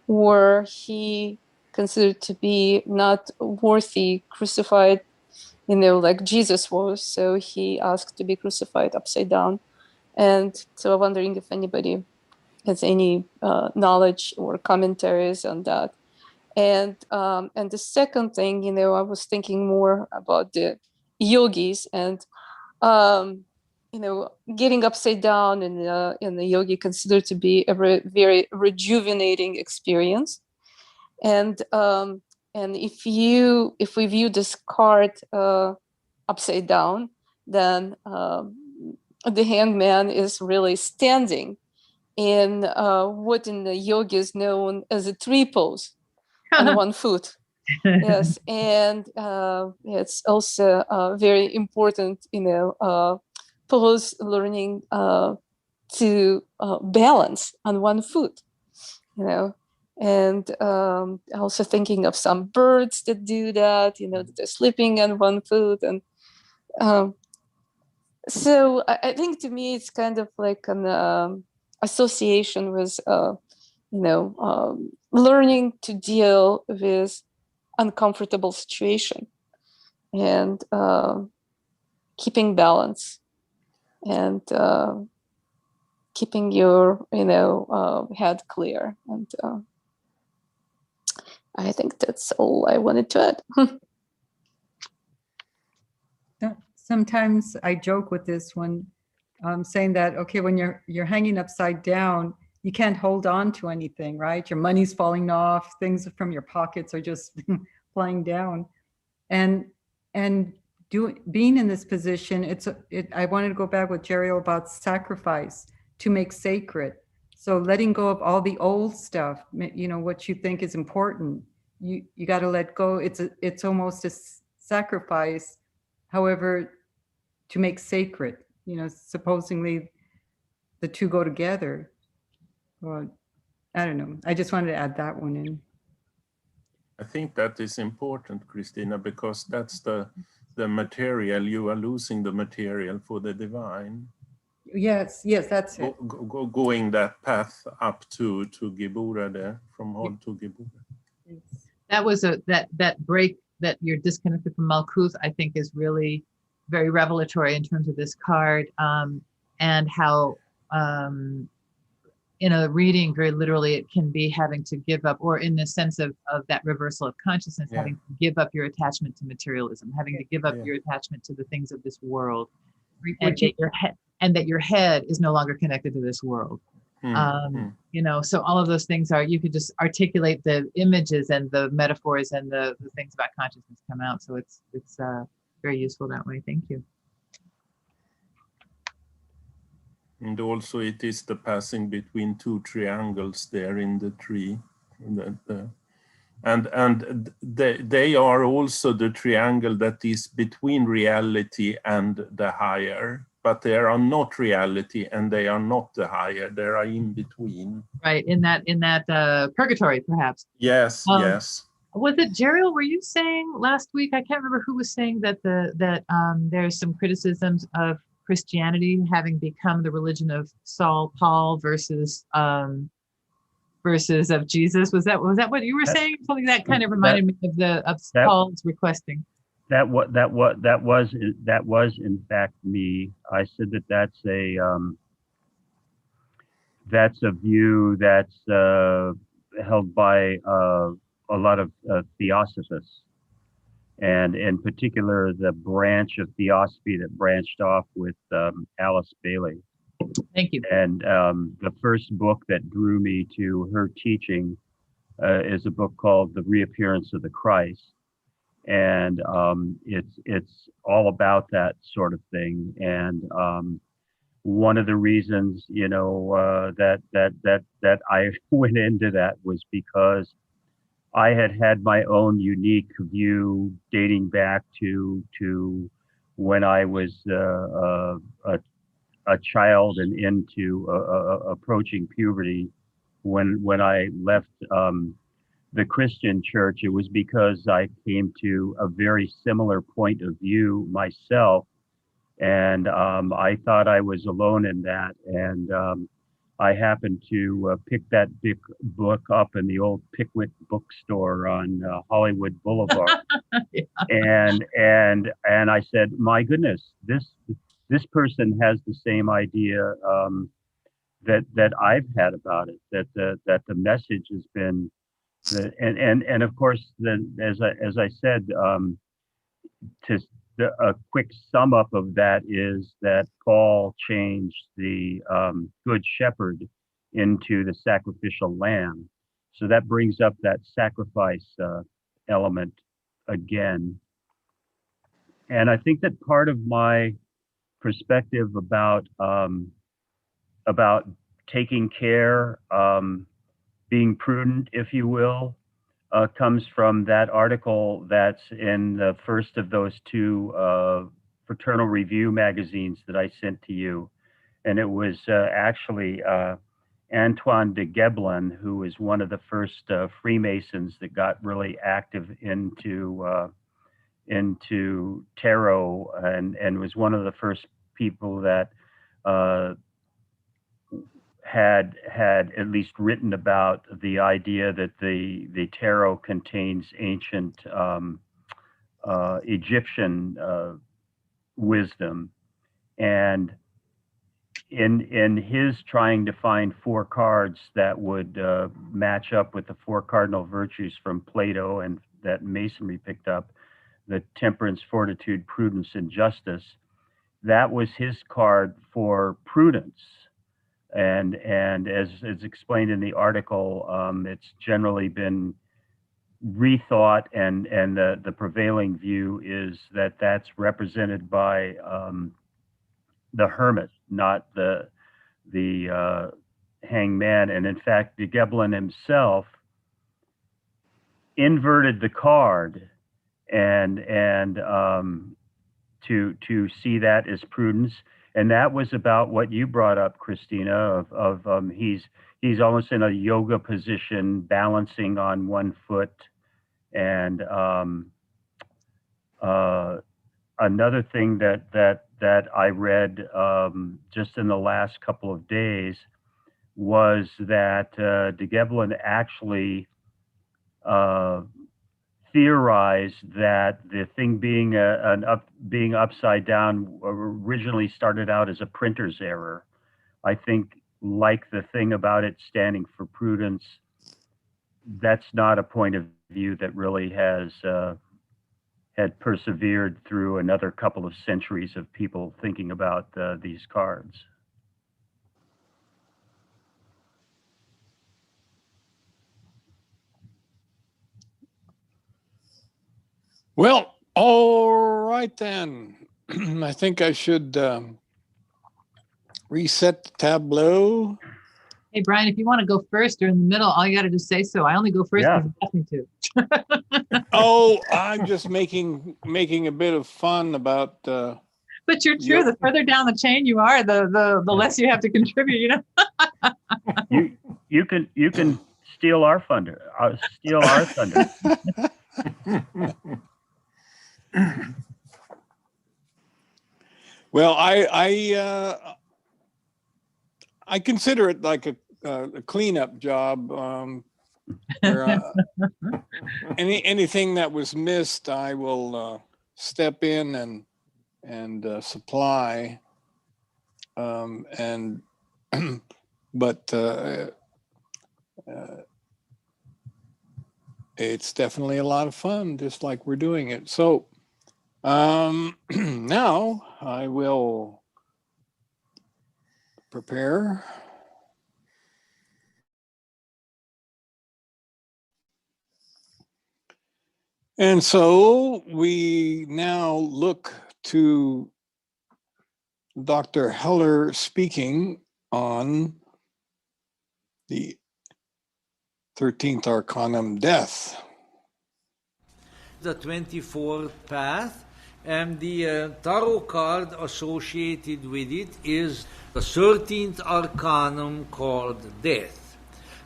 or he considered to be not worthy crucified, like Jesus was. So he asked to be crucified upside down. And so I'm wondering if anybody has any knowledge or commentaries on that. And the second thing, I was thinking more about the yogis and, getting upside down in the yogi considered to be a very rejuvenating experience. And if we view this card upside down, then the hangman is really standing in what in the yoga is known as a tree pose on one foot. Yes, and it's also very important, pose, learning to balance on one foot, and also thinking of some birds that do that, that they're sleeping on one foot. And so I think to me it's kind of like an association with learning to deal with uncomfortable situation and keeping balance and keeping your head clear. And I think that's all I wanted to add. Sometimes I joke with this when saying that, okay, when you're hanging upside down, you can't hold on to anything, right? Your money's falling off, things from your pockets are just flying down. And being in this position, I wanted to go back with Dariel about sacrifice to make sacred. So letting go of all the old stuff, what you think is important, you got to let go. It's almost a sacrifice, however, to make sacred, supposedly the two go together. Well, I don't know. I just wanted to add that one in. I think that is important, Christina, because that's the material. You are losing the material for the divine. Yes, that's it. Going that path up to Gibura there, from Hod to Gibura. That was that break that you're disconnected from Malkuth, I think is really very revelatory in terms of this card, and how in a reading, very literally, it can be having to give up, or in the sense of that reversal of consciousness, having to give up your attachment to materialism, having to give up your attachment to the things of this world, and that your head is no longer connected to this world. So all of those things you could just articulate the images and the metaphors and the things about consciousness come out. So it's very useful that way. Thank you. And also it is the passing between two triangles there in the tree. And they are also the triangle that is between reality and the higher, but they are not reality and they are not the higher. They are in between. Right, in that purgatory, perhaps. Yes, yes. Was it Dariel? Were you saying last week? I can't remember who was saying that there's some criticisms of Christianity having become the religion of Saul, Paul versus of Jesus. Was that what you were saying? Something that kind of reminded me of Paul's requesting. That was in fact me. I said that's a view that's held by a lot of theosophists, and in particular the branch of theosophy that branched off with Alice Bailey. Thank you. And the first book that drew me to her teaching is a book called The Reappearance of the Christ. And it's all about that sort of thing. And one of the reasons, that I went into that was because I had my own unique view dating back to when I was a child and into approaching puberty. When I left the Christian church, it was because I came to a very similar point of view myself, and I thought I was alone in that. And I happened to pick that big book up in the old Pickwick bookstore on Hollywood Boulevard. Yeah. And I said, my goodness, this person has the same idea that I've had about it, that the message has been, and of course, as I said, a quick sum up of that is that Paul changed the good shepherd into the sacrificial lamb. So that brings up that sacrifice element again. And I think that part of my perspective about taking care, being prudent, if you will, comes from that article that's in the first of those two Fraternal Review magazines that I sent to you. And it was actually Antoine de Guesblen, who was one of the first Freemasons that got really active into tarot, and was one of the first people that had at least written about the idea that the tarot contains ancient Egyptian wisdom. And in his trying to find 4 cards that would match up with the 4 cardinal virtues from Plato and that Masonry picked up, the temperance, fortitude, prudence, and justice, that was his card for prudence. And as explained in the article, it's generally been rethought, and the prevailing view is that that's represented by the hermit, not the hangman. And in fact, de Gebelin himself inverted the card and to see that as prudence. And that was about what you brought up, Christina, of he's almost in a yoga position, balancing on one foot. And another thing that I read just in the last couple of days was that de Gebelin actually theorized that the thing being being upside down originally started out as a printer's error. I think, like the thing about it standing for prudence, that's not a point of view that really has had persevered through another couple of centuries of people thinking about these cards. Well, all right then. I think I should reset the tableau. Hey, Brian, if you want to go first or in the middle, all you got to do is say so. I only go first Yeah. because you asked me to. Oh, I'm just making a bit of fun about. But you're true. Yep. The further down the chain you are, the less you have to contribute. You know. You can steal our thunder. Steal our thunder. Well, I consider it like a cleanup job. Where, anything that was missed, I will step in and supply. But it's definitely a lot of fun, just like we're doing it. So now I will prepare. And so we now look to Dr. Heller speaking on the 13th Arcanum, Death. The 24th path, and the tarot card associated with it is the 13th Arcanum called Death.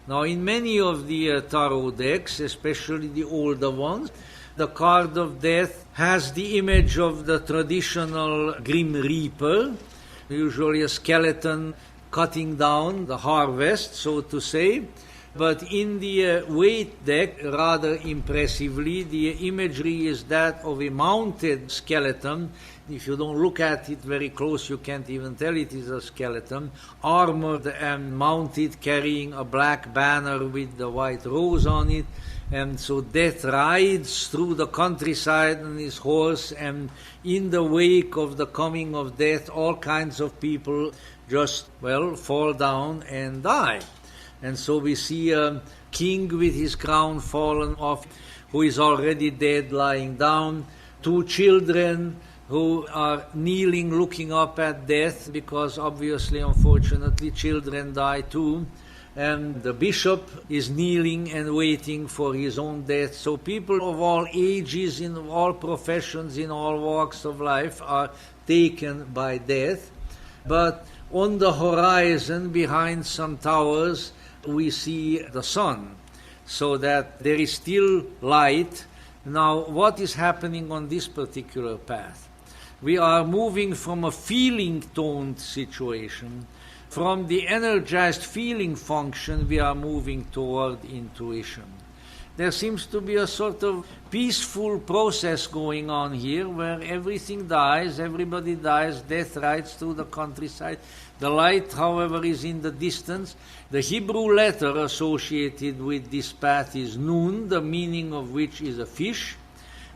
Now, in many of the tarot decks, especially the older ones, the card of Death has the image of the traditional Grim Reaper, usually a skeleton cutting down the harvest, so to say. But in the Waite deck, rather impressively, the imagery is that of a mounted skeleton. If you don't look at it very close, you can't even tell it is a skeleton, armored and mounted, carrying a black banner with the white rose on it. And so Death rides through the countryside on his horse, and in the wake of the coming of Death, all kinds of people just, fall down and die. And so we see a king with his crown fallen off, who is already dead, lying down. 2 children who are kneeling, looking up at Death, because obviously, unfortunately, children die too. And the bishop is kneeling and waiting for his own death. So people of all ages, in all professions, in all walks of life, are taken by Death. But on the horizon, behind some towers, we see the sun, so that there is still light. Now, what is happening on this particular path? We are moving from a feeling-toned situation. From the energized feeling function, we are moving toward intuition. there seems to be a sort of peaceful process going on here where everything dies, everybody dies, death rides through the countryside. The light, however, is in the distance. The Hebrew letter associated with this path is Nun, the meaning of which is a fish,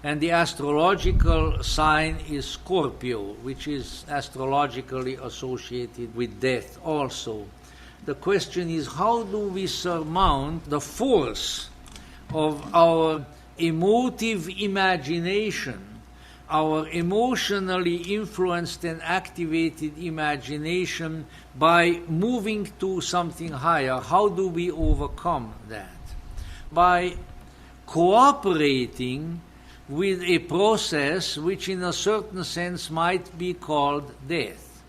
and the astrological sign is Scorpio, which is astrologically associated with death also. The question is, how do we surmount the force of our emotive imagination, our emotionally influenced and activated imagination, by moving to something higher? How do we overcome that? By cooperating with a process which in a certain sense might be called death.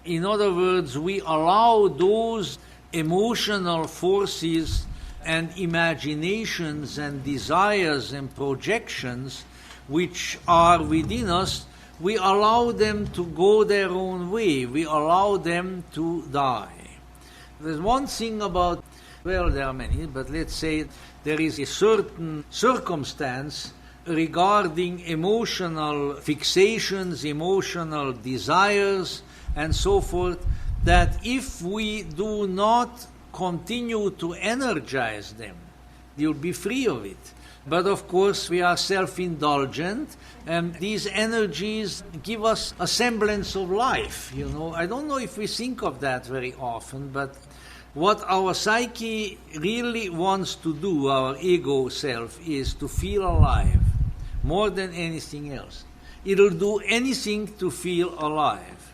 In other words, we allow those emotional forces and imaginations and desires and projections which are within us, we allow them to go their own way. We allow them to die. There's one thing about, well, there are many, but let's say there is a certain circumstance regarding emotional fixations, emotional desires, and so forth, that if we do not continue to energize them, you'll be free of it. But of course, we are self-indulgent, and these energies give us a semblance of life. You know, I don't know if we think of that very often, but what our psyche really wants to do, our ego self, is to feel alive more than anything else. It'll do anything to feel alive.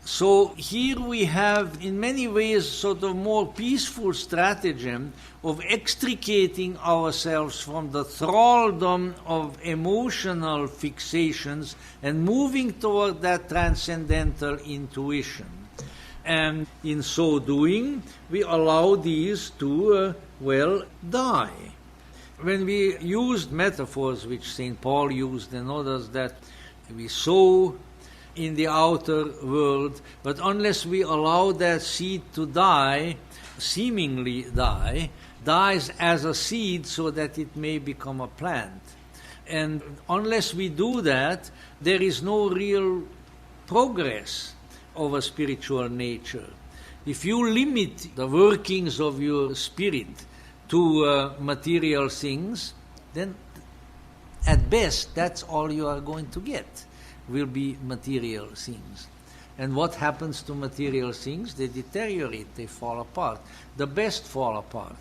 So here we have, in many ways, sort of more peaceful stratagem of extricating ourselves from the thraldom of emotional fixations and moving toward that transcendental intuition. And in so doing, we allow these to, die. When we used metaphors which St. Paul used and others, that we sow in the outer world, but unless we allow that seed to die, seemingly die, dies as a seed so that it may become a plant. And unless we do that, there is no real progress of a spiritual nature. If you limit the workings of your spirit to material things, then at best that's all you are going to get, will be material things. And what happens to material things? They deteriorate, they fall apart. The best fall apart,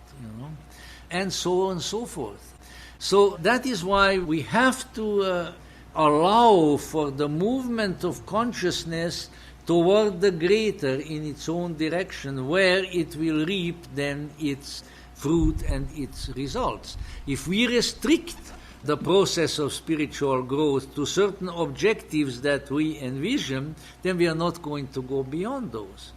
and so on and so forth. So that is why we have to allow for the movement of consciousness toward the greater in its own direction, where it will reap then its fruit and its results. If we restrict the process of spiritual growth to certain objectives that we envision, then we are not going to go beyond those.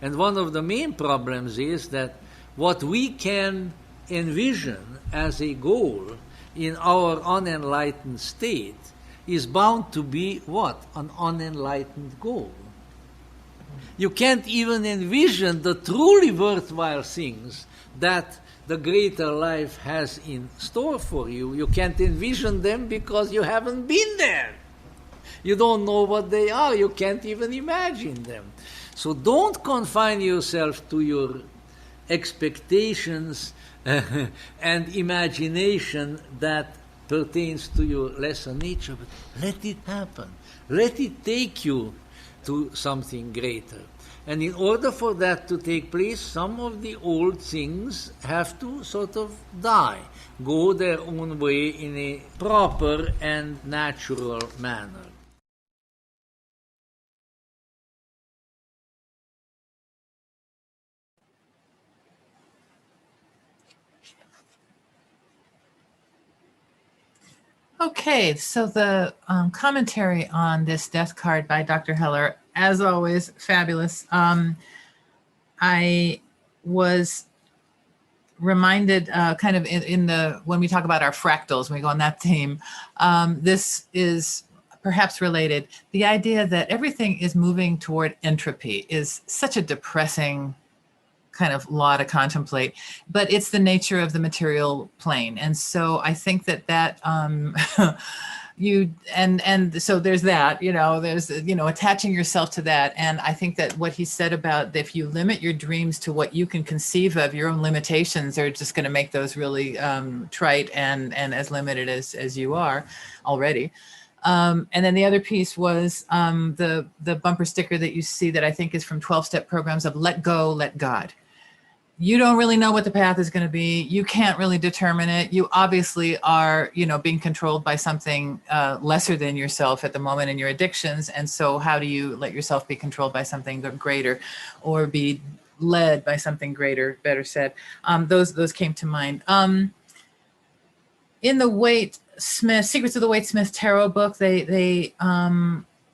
And one of the main problems is that what we can envision as a goal in our unenlightened state is bound to be what? An unenlightened goal. You can't even envision the truly worthwhile things that the greater life has in store for you. You can't envision them because you haven't been there. You don't know what they are. You can't even imagine them. So don't confine yourself to your expectations and imagination that pertains to your lesser nature, but let it happen. Let it take you to something greater. And in order for that to take place, some of the old things have to sort of die, go their own way in a proper and natural manner. Okay, so the commentary on this death card by Dr. Heller, as always, fabulous. I was reminded kind of in the, when we talk about our fractals, when we go on that theme, this is perhaps related. The idea that everything is moving toward entropy is such a depressing kind of law to contemplate, but it's the nature of the material plane. And so I think that so there's that, there's, attaching yourself to that. And I think that what he said about if you limit your dreams to what you can conceive of, your own limitations are just going to make those really trite and as limited as you are already. And then the other piece was the bumper sticker that you see that I think is from 12-step programs of let go, let God. You don't really know what the path is going to be. You can't really determine it. You obviously are, being controlled by something lesser than yourself at the moment in your addictions. And so how do you let yourself be controlled by something greater or be led by something greater, better said? Those came to mind. In the Waite Smith, Secrets of the Waite Smith Tarot book, they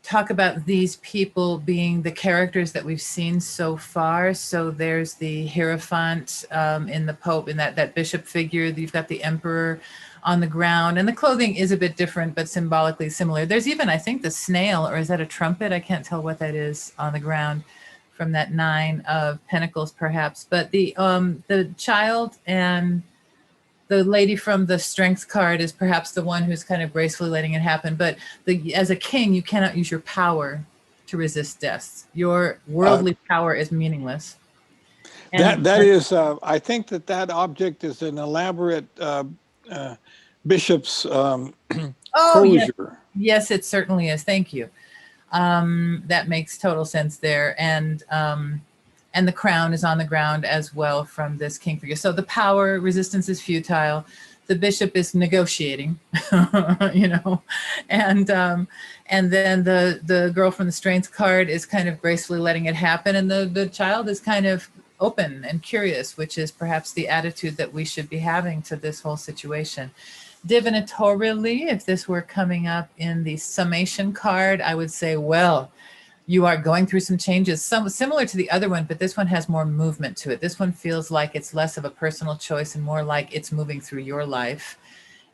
talk about these people being the characters that we've seen so far. So there's the Hierophant in the Pope, in that bishop figure. You've got the Emperor on the ground, and the clothing is a bit different, but symbolically similar. There's even, I think, the snail, or is that a trumpet? I can't tell what that is on the ground from that 9 of Pentacles, perhaps. But the child and the lady from the Strength card is perhaps the one who's kind of gracefully letting it happen. But as a king, you cannot use your power to resist death. Your worldly power is meaningless. And That is, I think that object is an elaborate bishop's crozier. Yes, it certainly is. Thank you. That makes total sense there. And the crown is on the ground as well from this king figure. So the power resistance is futile. The bishop is negotiating, and then the girl from the Strength card is kind of gracefully letting it happen. And the child is kind of open and curious, which is perhaps the attitude that we should be having to this whole situation. Divinatorially, if this were coming up in the summation card, I would say, well, you are going through some changes, similar to the other one, but this one has more movement to it. This one feels like it's less of a personal choice and more like it's moving through your life.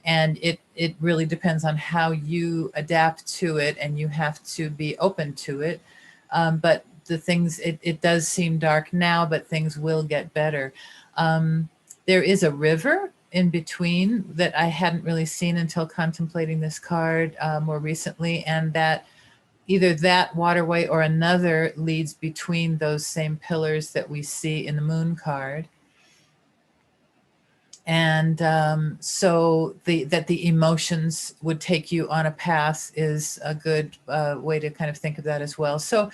And it really depends on how you adapt to it, and you have to be open to it. But the things, it does seem dark now, but things will get better. There is a river in between that I hadn't really seen until contemplating this card more recently, and that either that waterway or another leads between those same pillars that we see in the Moon card. And so that the emotions would take you on a path is a good way to kind of think of that as well. So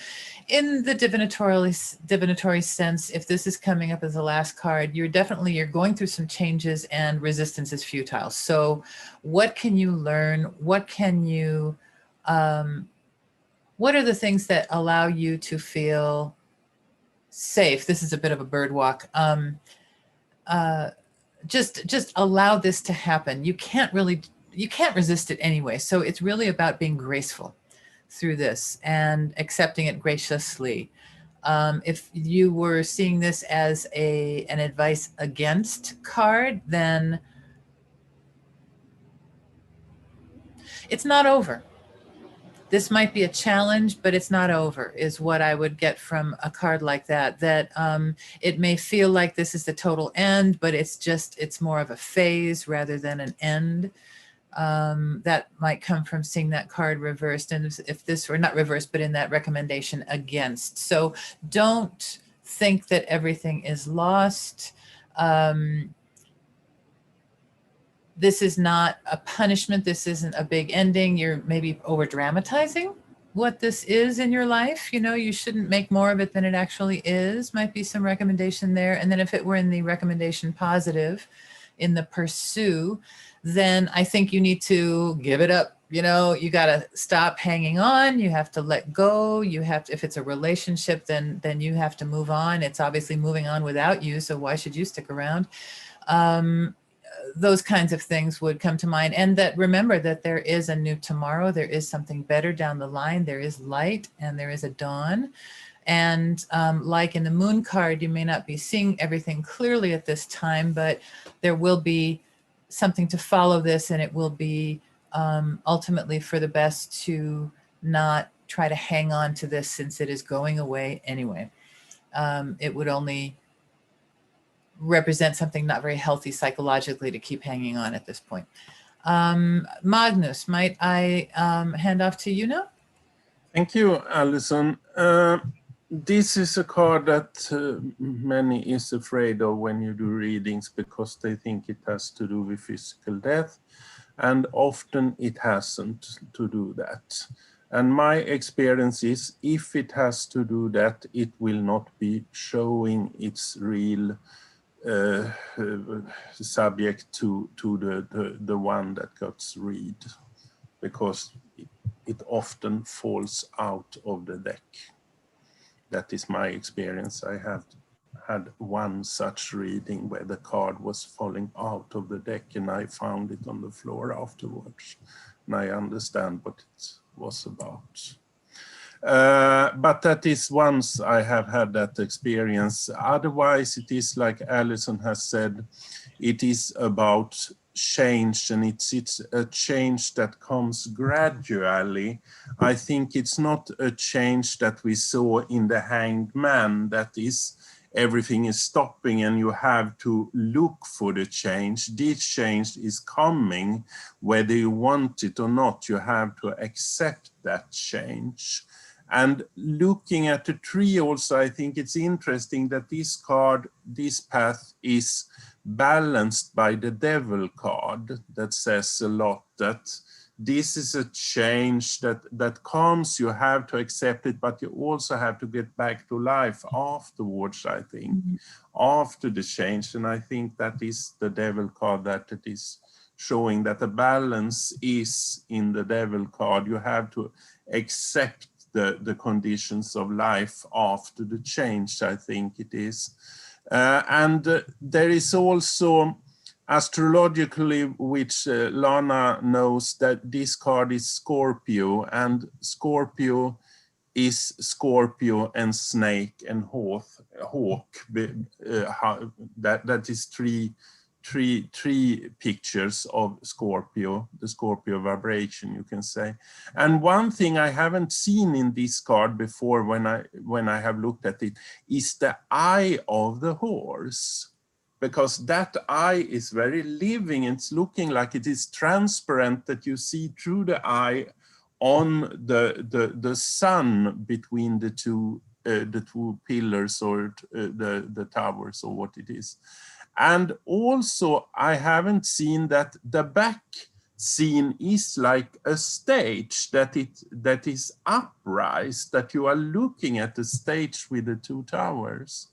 in the divinatory sense, if this is coming up as the last card, you're going through some changes, and resistance is futile. So what can you learn? What can you... what are the things that allow you to feel safe? This is a bit of a bird walk. Just allow this to happen. You can't resist it anyway. So it's really about being graceful through this and accepting it graciously. If you were seeing this as an advice against card, then it's not over. This might be a challenge, but it's not over, is what I would get from a card like that. That it may feel like this is the total end, but it's more of a phase rather than an end. That might come from seeing that card reversed. And if this were not reversed, but in that recommendation against. So don't think that everything is lost. This is not a punishment. This isn't a big ending. You're maybe over dramatizing what this is in your life. You shouldn't make more of it than it actually is. Might be some recommendation there. And then if it were in the recommendation positive, in the pursue, then I think you need to give it up. You got to stop hanging on. You have to let go. If it's a relationship, then you have to move on. It's obviously moving on without you. So why should you stick around? Those kinds of things would come to mind. And that remember that there is a new tomorrow. There is something better down the line. There is light and there is a dawn. And like in the Moon card, you may not be seeing everything clearly at this time, but there will be something to follow this, and it will be ultimately for the best to not try to hang on to this, since it is going away anyway. It would only represent something not very healthy psychologically to keep hanging on at this point. Magnus, might I hand off to you now? Thank you, Alison. This is a card that many is afraid of when you do readings because they think it has to do with physical death, and often it hasn't to do that. And my experience is if it has to do that, it will not be showing its real subject to the one that got read, because it often falls out of the deck. That is my experience. I have had one such reading where the card was falling out of the deck and I found it on the floor afterwards. And I understand what it was about. But that is once I have had that experience. Otherwise, it is like Alison has said, it is about change, and it's a change that comes gradually. I think it's not a change that we saw in the Hanged Man, that is everything is stopping and you have to look for the change. This change is coming whether you want it or not. You have to accept that change. And looking at the tree also, I think it's interesting that this card, this path is balanced by the devil card. That says a lot, that this is a change that comes, you have to accept it, but you also have to get back to life afterwards, I think, after the change. And I think that is the devil card, that it is showing that the balance is in the devil card. You have to accept the conditions of life after the change, I think it is. And there is also astrologically, which Lana knows, that this card is Scorpio, and Scorpio is Scorpio and snake and hawk. That is three pictures of Scorpio, the Scorpio vibration, you can say. And one thing I haven't seen in this card before when I have looked at it is the eye of the horse, because that eye is very living. It's looking like it is transparent, that you see through the eye on the sun between the two pillars, or the towers, or what it is. And also, I haven't seen that the back scene is like a stage, that is upraised, that you are looking at the stage with the two towers.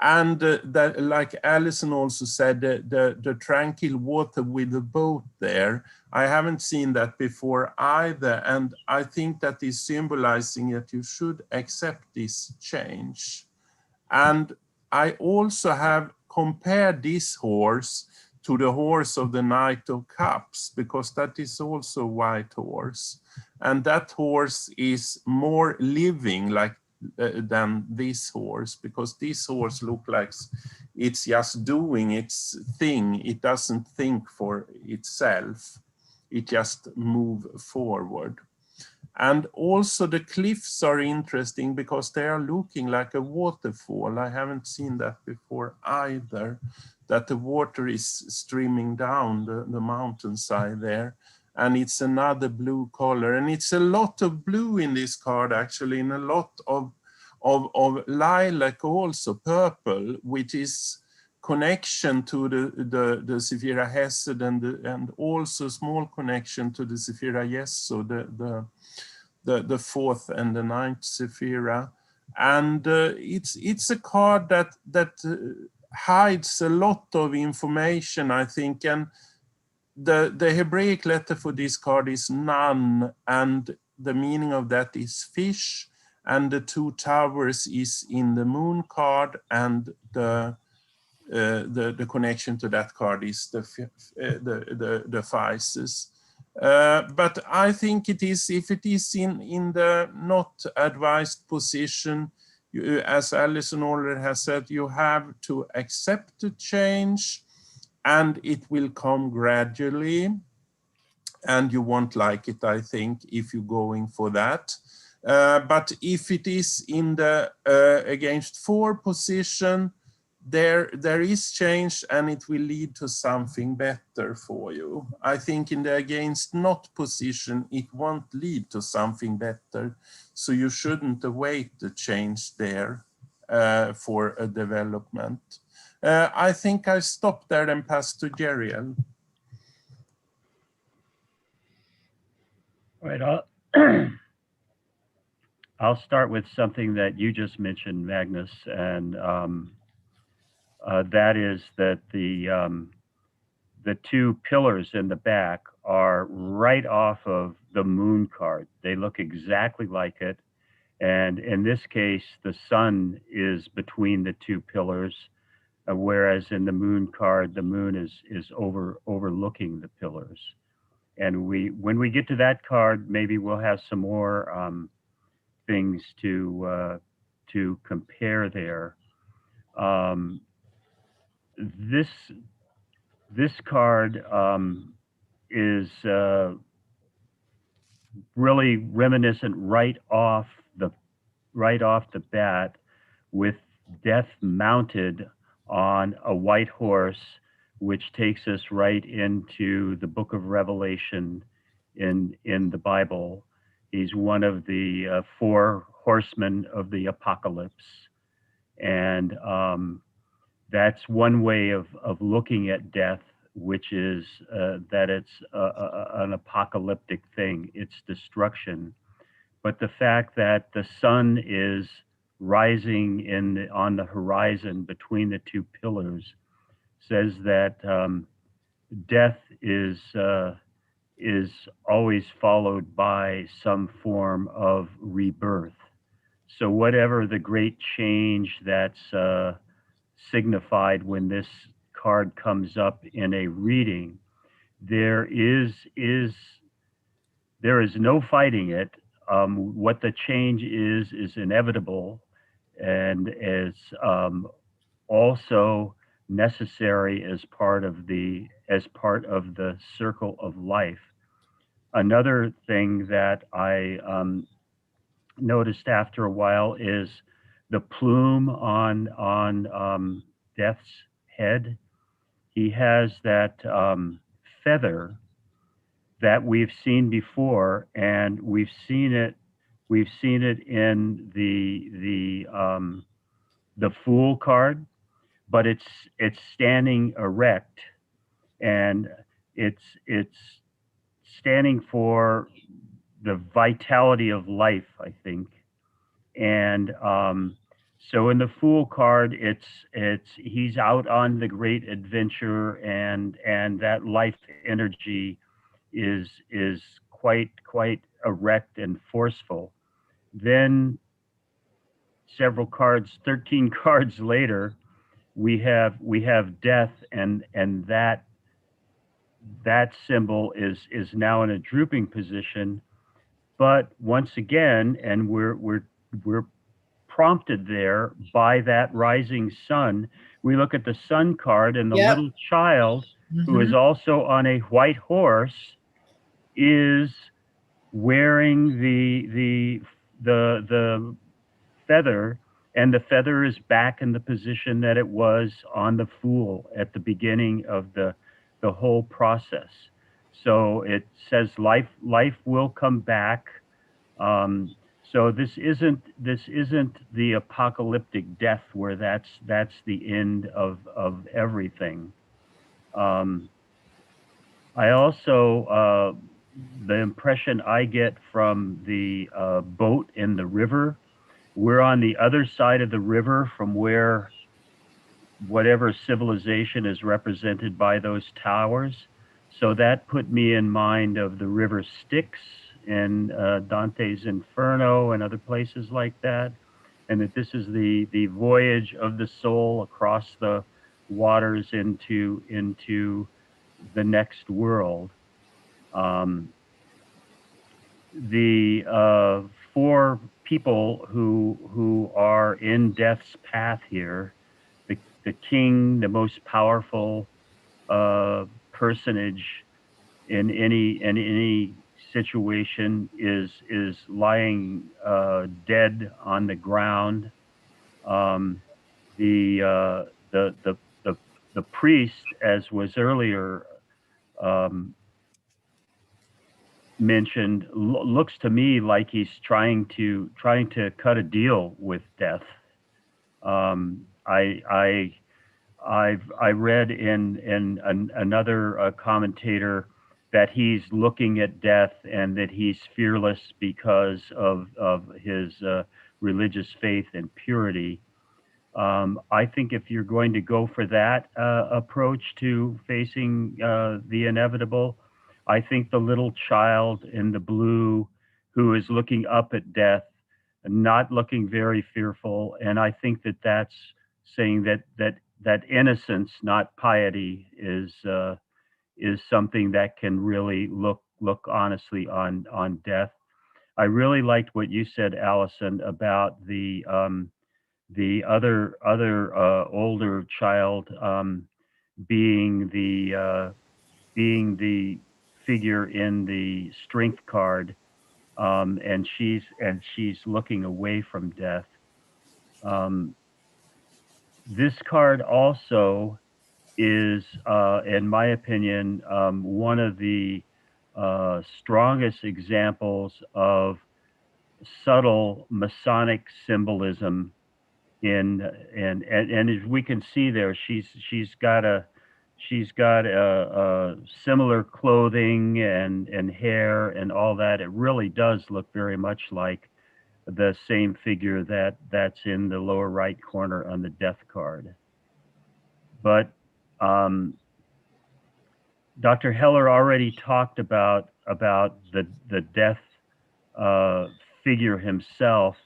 And that, like Alison also said, the tranquil water with the boat there, I haven't seen that before either. And I think that is symbolizing that you should accept this change. And I also have compared this horse to the horse of the Knight of Cups, because that is also a white horse. And that horse is more living like than this horse, because this horse looks like it's just doing its thing. It doesn't think for itself. It just moves forward. And also the cliffs are interesting because they are looking like a waterfall. I haven't seen that before either, that the water is streaming down the mountainside there. And it's another blue color. And it's a lot of blue in this card, actually, and a lot of lilac also, purple, which is connection to the Sephira Hesed, and also small connection to the Sephira Yeso, the fourth and the ninth Sephira. And it's a card that hides a lot of information, I think. And the Hebraic letter for this card is Nun, and the meaning of that is fish, and the two towers is in the moon card, and the connection to that card is the Physis. But I think it is, if it is in the not advised position, as Alison already has said, you have to accept the change, and it will come gradually, and you won't like it, I think, if you're going for that. But if it is in the against 4 position, there is change, and it will lead to something better for you. I think in the against not position, it won't lead to something better. So you shouldn't await the change there for a development. I think I stop there and pass to Dariel. All right, I'll start with something that you just mentioned, Magnus, and that is that the two pillars in the back are right off of the moon card. They look exactly like it. And in this case, the sun is between the two pillars, whereas in the moon card, the moon is overlooking the pillars. And when we get to that card, maybe we'll have some more things to compare there. This card is really reminiscent right off the bat, with death mounted on a white horse, which takes us right into the book of Revelation in the Bible. He's one of the four horsemen of the apocalypse. And that's one way of looking at death, which is that it's an apocalyptic thing. It's destruction. But the fact that the sun is rising on the horizon between the two pillars says that death is always followed by some form of rebirth. So whatever the great change that's signified when this card comes up in a reading, there is no fighting it. What the change is inevitable, and is also necessary as part of the circle of life. Another thing that I noticed after a while is the plume on Death's head. He has that feather that we've seen before, and we've seen it in the Fool card, but it's standing erect, and it's standing for the vitality of life, I think. And so in the Fool card, he's out on the great adventure, and that life energy is quite erect and forceful. Then several cards, 13 cards later, we have death, and that symbol is now in a drooping position. But once again, and we're prompted there by that rising sun. We look at the sun card, and the little child, who is also on a white horse, is wearing the feather, and the feather is back in the position that it was on the Fool at the beginning of the whole process. So it says life will come back. So this isn't the apocalyptic death where that's the end of everything. I also the impression I get from the boat in the river, we're on the other side of the river from where whatever civilization is represented by those towers. So that put me in mind of the river Styx in Dante's Inferno and other places like that, and that this is the voyage of the soul across the waters into the next world. The four people who are in death's path here, the king, the most powerful personage in any situation, is lying dead on the ground. The the the the the priest, as was earlier um, mentioned, looks to me like he's trying to cut a deal with death. I read in another commentator that he's looking at death and that he's fearless because of his religious faith and purity. I think if you're going to go for that approach to facing the inevitable, I think the little child in the blue who is looking up at death, not looking very fearful, and I think that that's saying that innocence, not piety, is something that can really look honestly on death. I really liked what you said, Allison, about the other older child being the figure in the strength card, and she's looking away from death. This card also is, in my opinion, one of the strongest examples of subtle Masonic symbolism and as we can see there, she's got a similar clothing and hair and all that. It really does look very much like the same figure that's in the lower right corner on the death card. But Dr. Heller already talked about the death figure himself.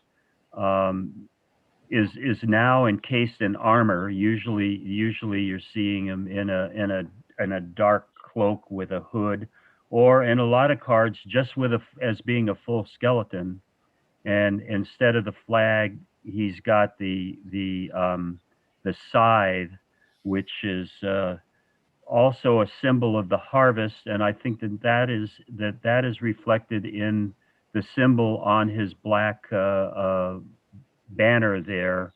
Is now encased in armor. Usually you're seeing him in a dark cloak with a hood, or in a lot of cards just with as being a full skeleton. And instead of the flag, he's got the scythe, which is also a symbol of the harvest. And I think that is reflected in the symbol on his black banner there.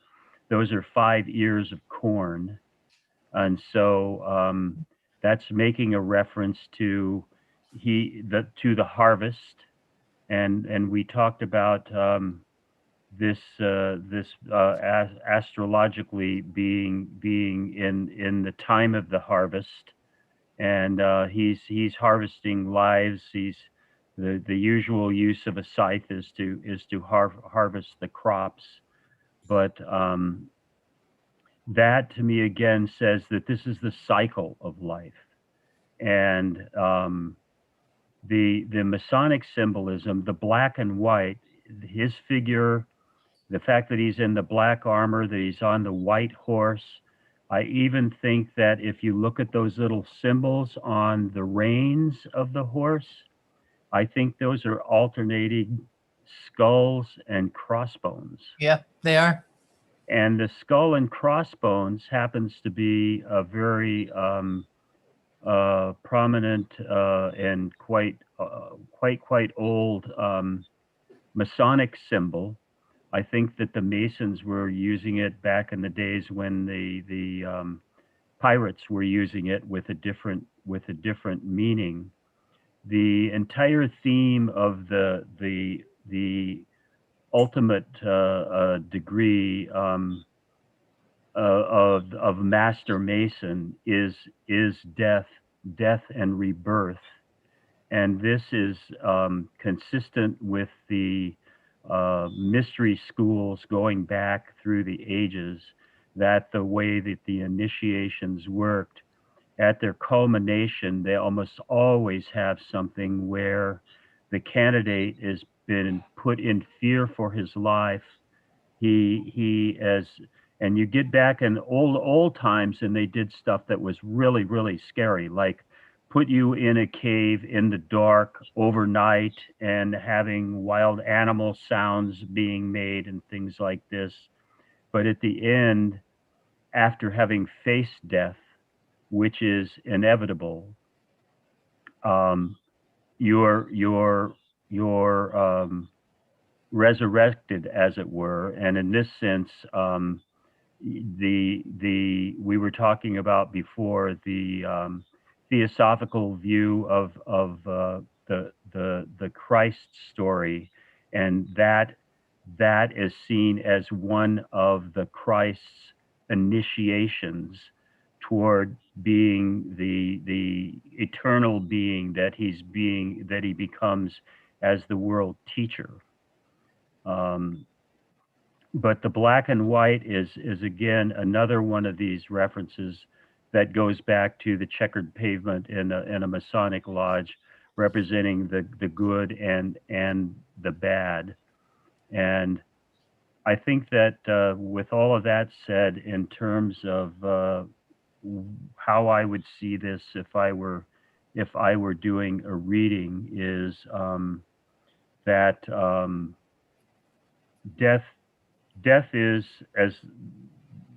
Those are 5 ears of corn, and so that's making a reference to the harvest. And we talked about this astrologically being in the time of the harvest, and he's harvesting lives. The usual use of a scythe is to harvest the crops. But that to me again says that this is the cycle of life. And the Masonic symbolism, the black and white, his figure, the fact that he's in the black armor, that he's on the white horse. I even think that if you look at those little symbols on the reins of the horse, I think those are alternating skulls and crossbones. Yeah, they are. And the skull and crossbones happens to be a very prominent and quite old Masonic symbol. I think that the Masons were using it back in the days when the pirates were using it with a different meaning. The entire theme of the ultimate degree of Master Mason is death and rebirth, and this is consistent with the mystery schools going back through the ages. That the way that the initiations worked, at their culmination, they almost always have something where the candidate has been put in fear for his life. And you get back in old times, and they did stuff that was really scary, like put you in a cave in the dark overnight and having wild animal sounds being made and things like this. But at the end, after having faced death, which is inevitable, you're resurrected, as it were. And in this sense, we were talking about before the theosophical view of the Christ story, and that is seen as one of the Christ's initiations toward being the eternal being that he becomes as the world teacher. But the black and white is again another one of these references that goes back to the checkered pavement in a Masonic lodge, representing the good and the bad. And I think that with all of that said, in terms of how I would see this if I were doing a reading, is that death is, as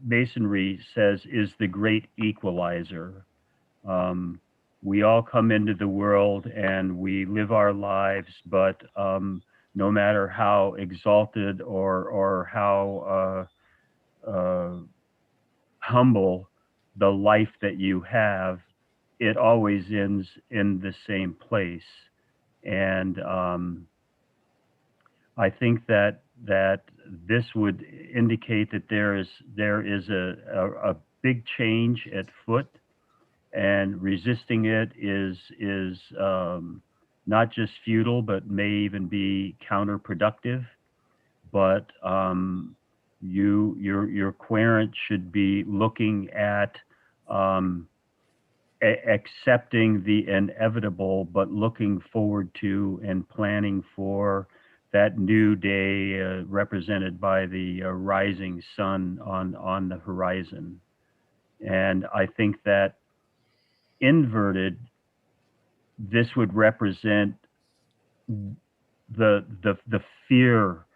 Masonry says, is the great equalizer. We all come into the world and we live our lives, but no matter how exalted or how humble the life that you have, it always ends in the same place. And I think that this would indicate that there is a big change at foot, and resisting it is not just futile, but may even be counterproductive. But your querent should be looking at accepting the inevitable, but looking forward to and planning for that new day represented by the rising sun on the horizon. And I think that inverted, this would represent the fear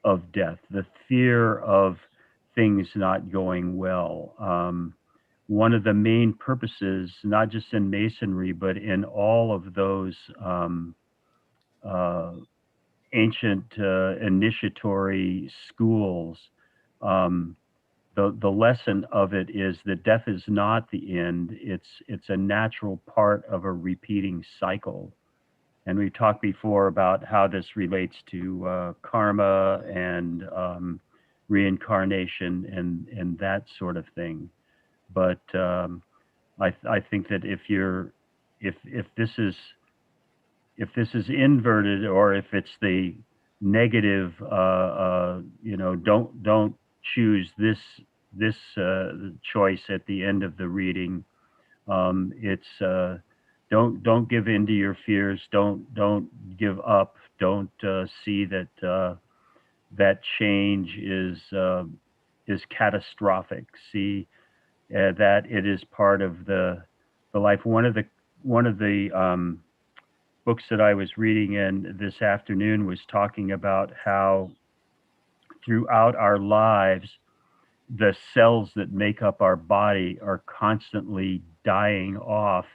of death, the fear of things not going well. One of the main purposes, not just in Masonry, but in all of those ancient initiatory schools, the lesson of it is that death is not the end. It's a natural part of a repeating cycle. And we've talked before about how this relates to karma and reincarnation and that sort of thing. But I think that if this is inverted, or if it's the negative, don't choose this choice at the end of the reading. It's don't give in to your fears. Don't give up. Don't see that that change is catastrophic. See that it is part of the life. One of the books that I was reading in this afternoon was talking about how throughout our lives, the cells that make up our body are constantly dying off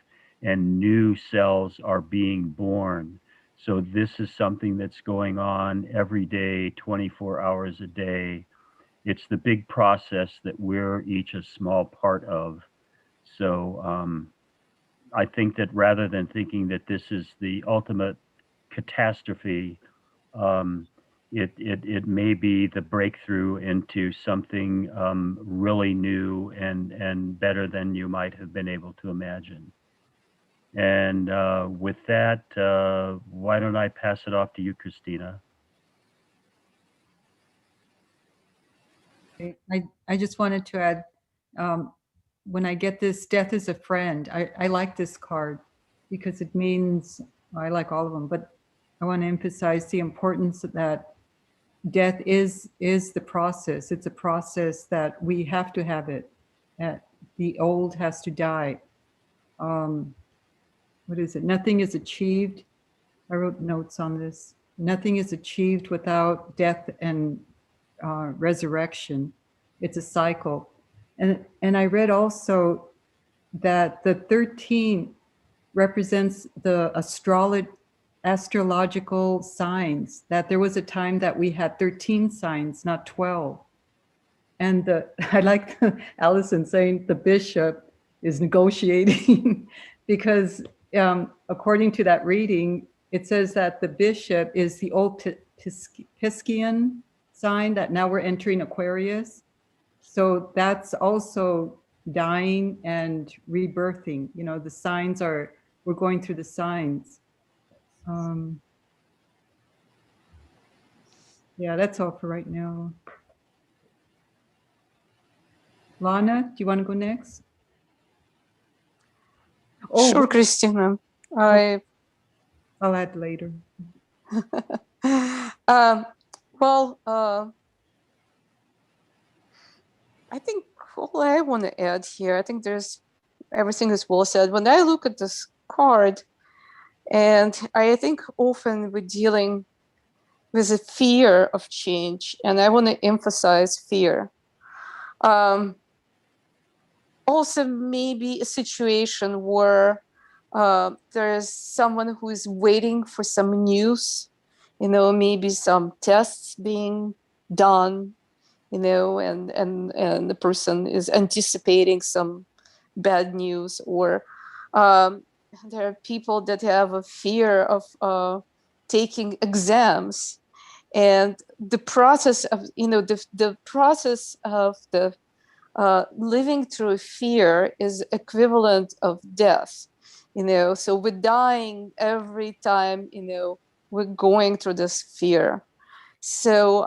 and new cells are being born. So this is something that's going on every day, 24 hours a day. It's the big process that we're each a small part of. So I think that rather than thinking that this is the ultimate catastrophe, it may be the breakthrough into something really new and better than you might have been able to imagine. And with that, why don't I pass it off to you, Christina? I just wanted to add, when I get this death is a friend, I like this card because it means, I like all of them, but I want to emphasize the importance that death is the process. It's a process that we have to have it. The old has to die. What is it? Nothing is achieved. I wrote notes on this. Nothing is achieved without death and resurrection. It's a cycle. And I read also that the 13 represents the astrological signs, that there was a time that we had 13 signs, not 12. And I like Allison saying the bishop is negotiating because according to that reading, it says that the bishop is the old Piscean sign that now we're entering Aquarius. So that's also dying and rebirthing. You know, the signs are, we're going through the signs. Yeah, that's all for right now. Lana, do you want to go next? Oh, Sure, Christina. I'll add later. Well, I think all I want to add here, I think there's everything is well said. When I look at this card, and I think often we're dealing with a fear of change, and I want to emphasize fear. Also, maybe a situation where there's someone who is waiting for some news, you know, maybe some tests being done, you know, and the person is anticipating some bad news, or there are people that have a fear of taking exams, and the process of, you know, the process of the living through fear is equivalent of death, you know, so we're dying every time, you know, we're going through this fear. So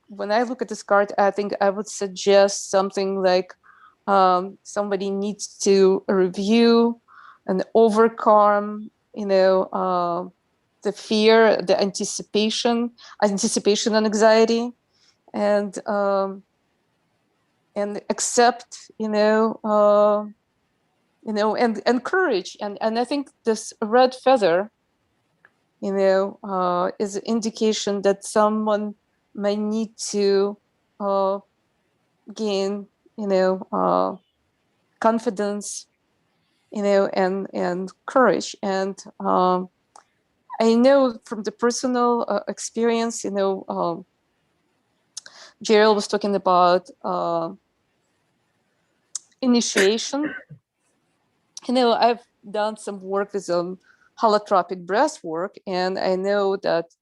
when I look at this card, I think I would suggest something like somebody needs to review and overcome, you know, the fear, the anticipation and anxiety, and accept, you know, and courage. And I think this red feather, you know, is an indication that someone may need to gain, you know, confidence, you know, and courage. And I know from the personal experience, you know, Dariel was talking about initiation. You know, I've done some work with holotropic breath work, and I know that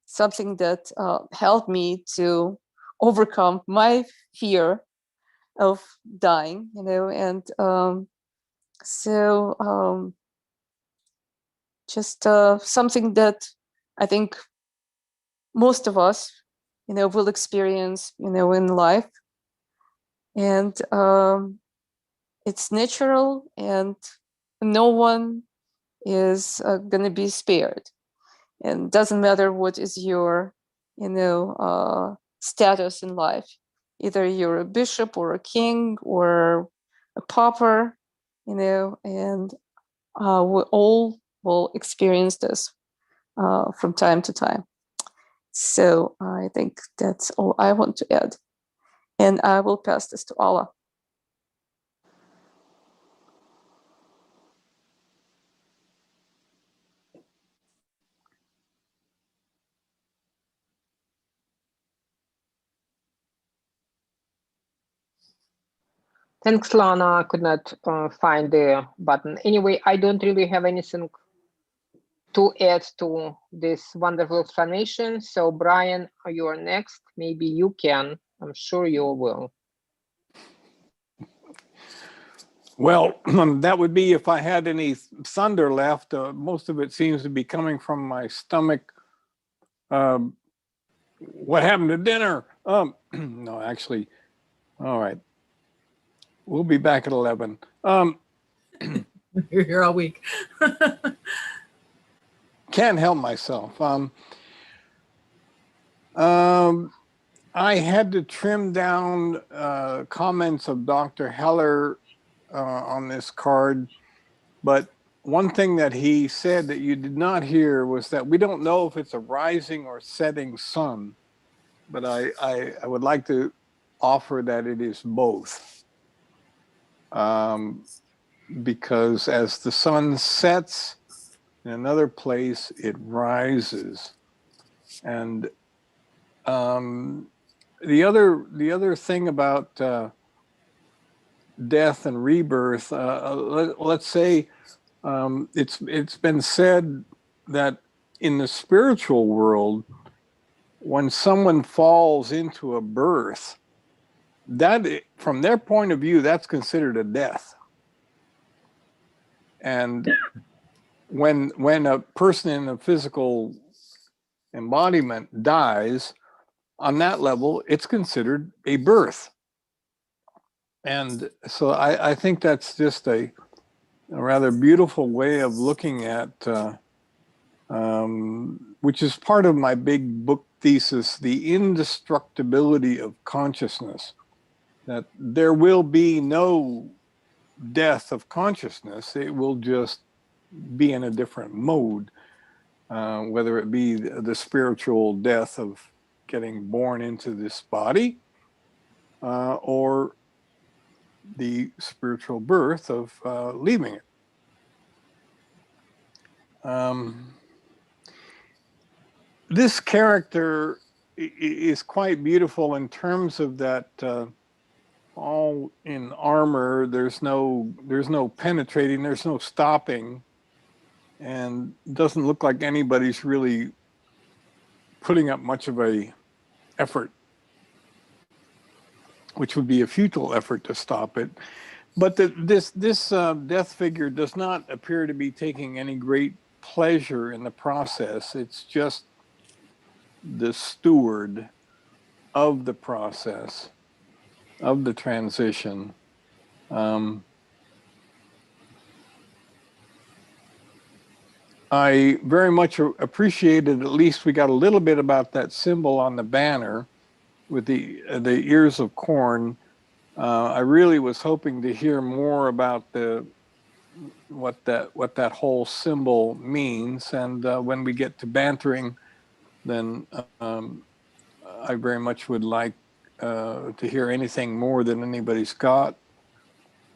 something that helped me to overcome my fear of dying, you know, and just something that I think most of us, you know, will experience, you know, in life. And it's natural, and no one is going to be spared. And doesn't matter what is your, you know, status in life. Either you're a bishop or a king or a pauper, you know, and we all will experience this from time to time. So I think that's all I want to add. And I will pass this to Allah. Thanks, Lana. I could not find the button. Anyway, I don't really have anything to add to this wonderful explanation. So, Brian, you are next. Maybe you can. I'm sure you will. Well, that would be if I had any thunder left. Most of it seems to be coming from my stomach. What happened to dinner? No, actually, all right. We'll be back at 11. You're here all week. Can't help myself. I had to trim down comments of Dr. Heller on this card, but one thing that he said that you did not hear was that we don't know if it's a rising or setting sun, but I would like to offer that it is both. Because as the sun sets in another place, it rises. And the other thing about death and rebirth, let's say it's been said that in the spiritual world, when someone falls into a birth, that from their point of view, that's considered a death. And when a person in a physical embodiment dies, on that level, it's considered a birth. And so I think that's just a rather beautiful way of looking at, which is part of my big book thesis, the indestructibility of consciousness, that there will be no death of consciousness. It will just be in a different mode, whether it be the spiritual death of getting born into this body, or the spiritual birth of leaving it. This character is quite beautiful in terms of that all in armor. There's no penetrating, there's no stopping, and doesn't look like anybody's really putting up much of a effort, which would be a futile effort to stop it. But this death figure does not appear to be taking any great pleasure in the process. It's just the steward of the process, of the transition. I very much appreciated, at least we got a little bit about that symbol on the banner with the ears of corn. I really was hoping to hear more about what that whole symbol means, and when we get to bantering, then I very much would like to hear anything more than anybody's got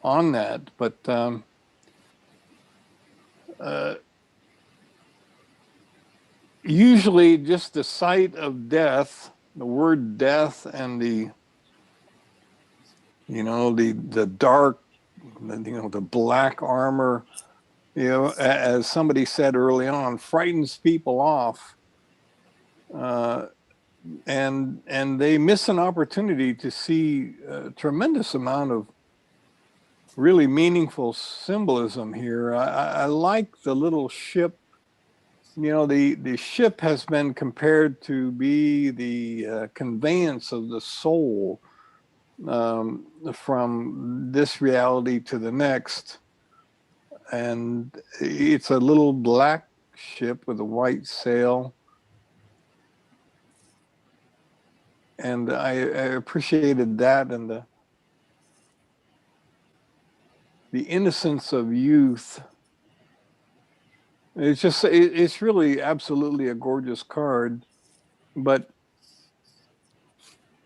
on that. But usually just the sight of death, the word death, and the dark, the black armor, as somebody said early on, frightens people off, and they miss an opportunity to see a tremendous amount of really meaningful symbolism here. I like the little ship. The ship has been compared to be the conveyance of the soul from this reality to the next. And it's a little black ship with a white sail. And I appreciated that, and the innocence of youth. It's really absolutely a gorgeous card, but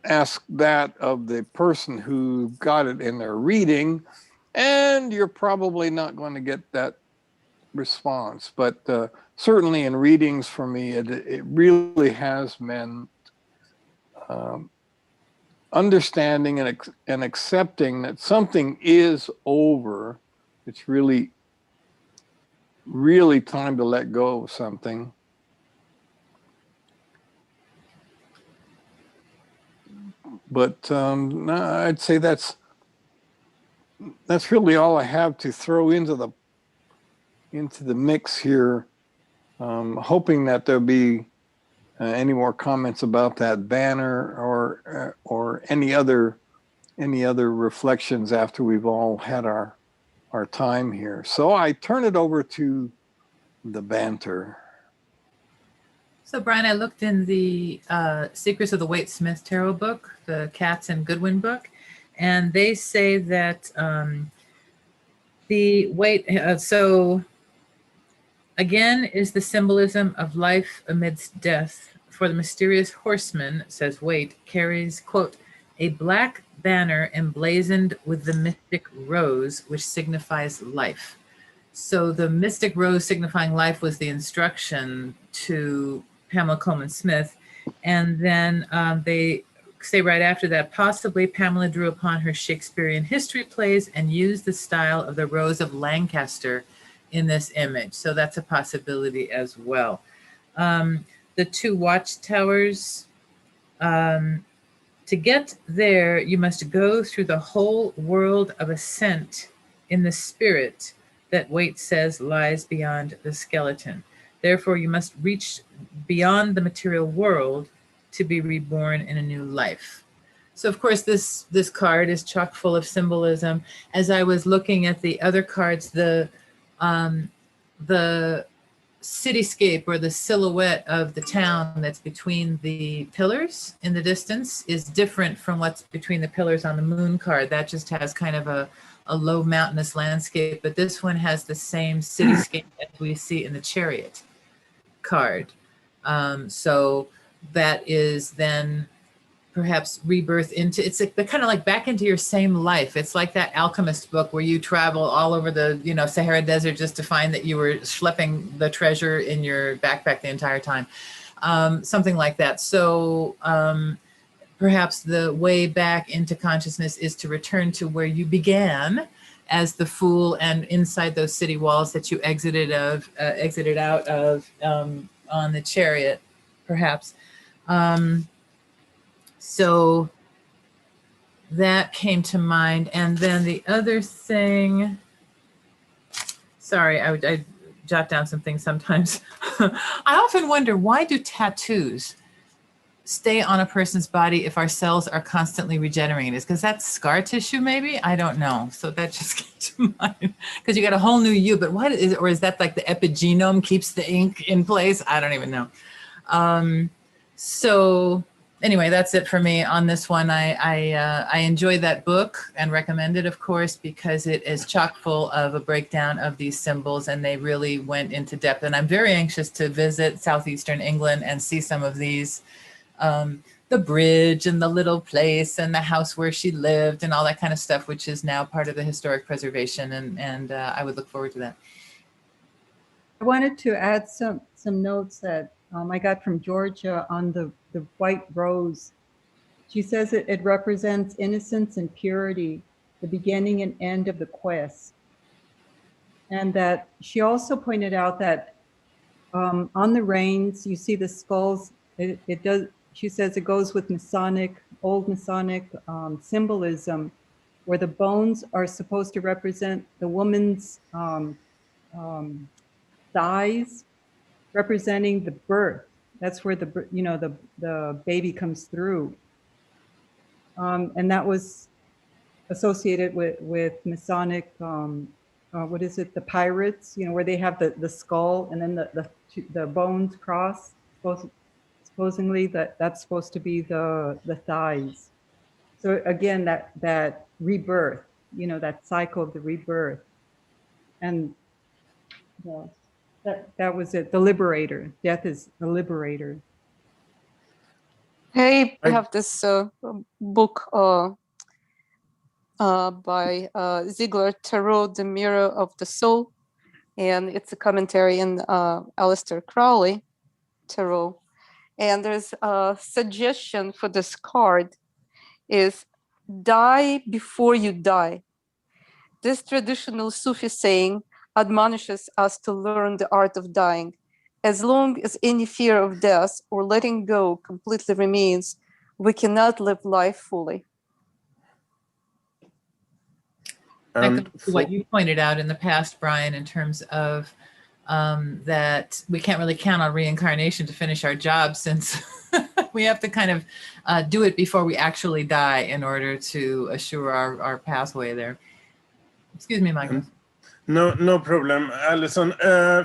ask that of the person who got it in their reading, and you're probably not going to get that response. But certainly in readings for me, it really has meant understanding and accepting that something is over. It's really time to let go of something. But I'd say that's really all I have to throw into the mix here. Hoping that there'll be any more comments about that banner or any other reflections after we've all had our time here. So I turn it over to the banter. So Brian, I looked in the Secrets of the Waite Smith Tarot book, the Katz and Goodwin book, and they say that the Waite, so again is the symbolism of life amidst death. For the mysterious horseman, says Waite, carries, quote, a black banner emblazoned with the mystic rose, which signifies life. So the mystic rose signifying life was the instruction to Pamela Coleman Smith. And then they say right after that, possibly Pamela drew upon her Shakespearean history plays and used the style of the Rose of Lancaster in this image. So that's a possibility as well. The two watchtowers, to get there, you must go through the whole world of ascent in the spirit that Waite says lies beyond the skeleton. Therefore, you must reach beyond the material world to be reborn in a new life. So of course, this card is chock full of symbolism. As I was looking at the other cards, the cityscape or the silhouette of the town that's between the pillars in the distance is different from what's between the pillars on the moon card. That just has kind of a low mountainous landscape, but this one has the same cityscape as we see in the Chariot card. So that is then perhaps rebirth into, it's like, kind of like back into your same life. It's like that alchemist book where you travel all over the, Sahara Desert just to find that you were schlepping the treasure in your backpack the entire time. Something like that. So perhaps the way back into consciousness is to return to where you began as the fool and inside those city walls that you exited out of on the Chariot, perhaps. So that came to mind. And then the other thing, sorry, I jot down some things sometimes. I often wonder, why do tattoos stay on a person's body if our cells are constantly regenerating? Is because that's scar tissue, maybe? I don't know. So that just came to mind. Because you got a whole new you, but what is it? Or is that like the epigenome keeps the ink in place? I don't even know. So anyway, that's it for me on this one. I enjoy that book and recommend it, of course, because it is chock full of a breakdown of these symbols, and they really went into depth. And I'm very anxious to visit southeastern England and see some of these, the bridge and the little place and the house where she lived and all that kind of stuff, which is now part of the historic preservation. And I would look forward to that. I wanted to add some notes that I got from Georgia on the white rose. She says it represents innocence and purity, the beginning and end of the quest. And that she also pointed out that on the reins, you see the skulls. It does. She says it goes with old Masonic symbolism, where the bones are supposed to represent the woman's thighs, representing the birth. That's where the baby comes through. And that was associated with Masonic, what is it, the pirates, where they have the skull and then the bones cross. Supposedly that's supposed to be the thighs. So again, that rebirth, that cycle of the rebirth. And that was it, the liberator. Death is the liberator. I have this book by Ziegler, Tarot, The Mirror of the Soul. And it's a commentary in Aleister Crowley, Tarot. And there's a suggestion for this card is die before you die. This traditional Sufi saying admonishes us to learn the art of dying. As long as any fear of death or letting go completely remains, we cannot live life fully. And what you pointed out in the past, Brian, in terms of that we can't really count on reincarnation to finish our job, since we have to kind of do it before we actually die in order to assure our pathway there. Excuse me, Michael. No problem, Alison.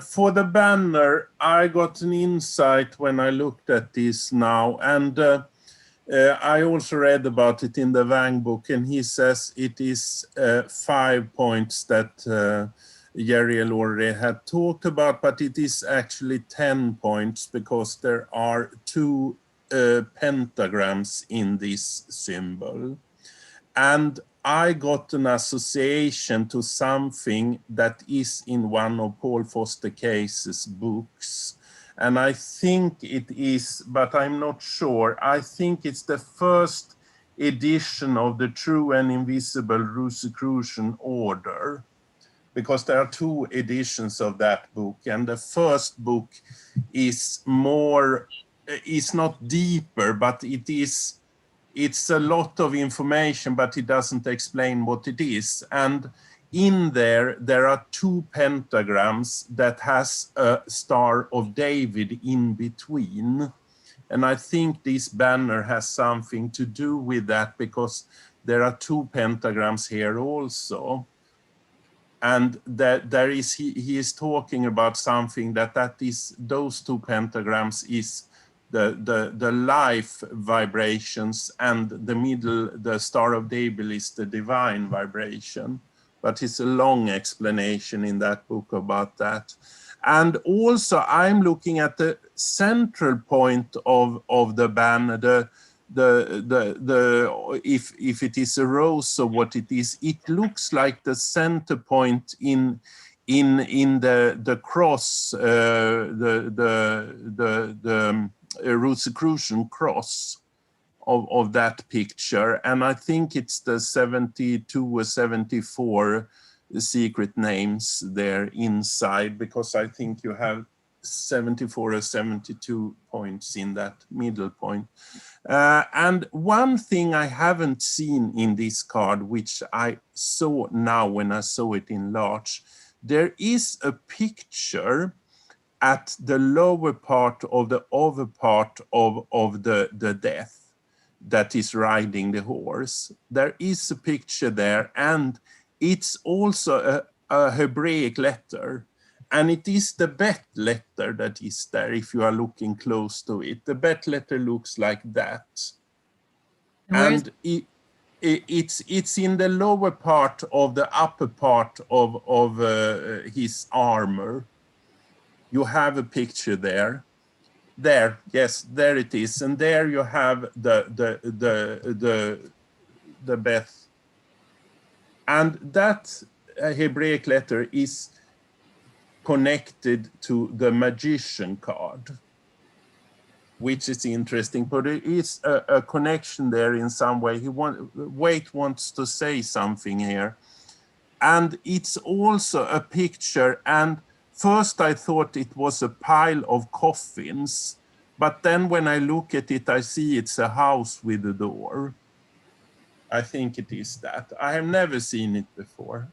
For the banner, I got an insight when I looked at this now, and I also read about it in the Wang book, and he says it is 5 points that Dariel already had talked about, but it is actually 10 points because there are 2 pentagrams in this symbol. And I got an association to something that is in one of Paul Foster Case's books. And I think it is, but I'm not sure. I think it's the first edition of the True and Invisible Rosicrucian Order, because there are 2 editions of that book, and the first book is more, is not deeper, but it's a lot of information, but it doesn't explain what it is. And in there are 2 pentagrams that has a Star of David in between. And I think this banner has something to do with that, because there are 2 pentagrams here also. And that there is, he is talking about something that is, those 2 pentagrams is the life vibrations, and the middle, the Star of David, is the divine vibration. But it's a long explanation in that book about that. And also I'm looking at the central point of the banner, if it is a rose or what it is, it looks like the center point in the cross, the Rosicrucian cross of that picture. And I think it's the 72 or 74 secret names there inside, because I think you have 74 or 72 points in that middle point. And one thing I haven't seen in this card, which I saw now when I saw it in large, there is a picture at the lower part of the over part of the death that is riding the horse. There is a picture there, and it's also a Hebraic letter. And it is the Bet letter that is there, if you are looking close to it. The Bet letter looks like that. And it's in the lower part of the upper part of his armor. You have a picture there. There, yes, there it is. And there you have the Beth. And that Hebraic letter is connected to the magician card, which is interesting, but it is a connection there in some way. Waite wants to say something here. And it's also a picture, and first I thought it was a pile of coffins, but then when I look at it, I see it's a house with a door. I think it is that. I have never seen it before.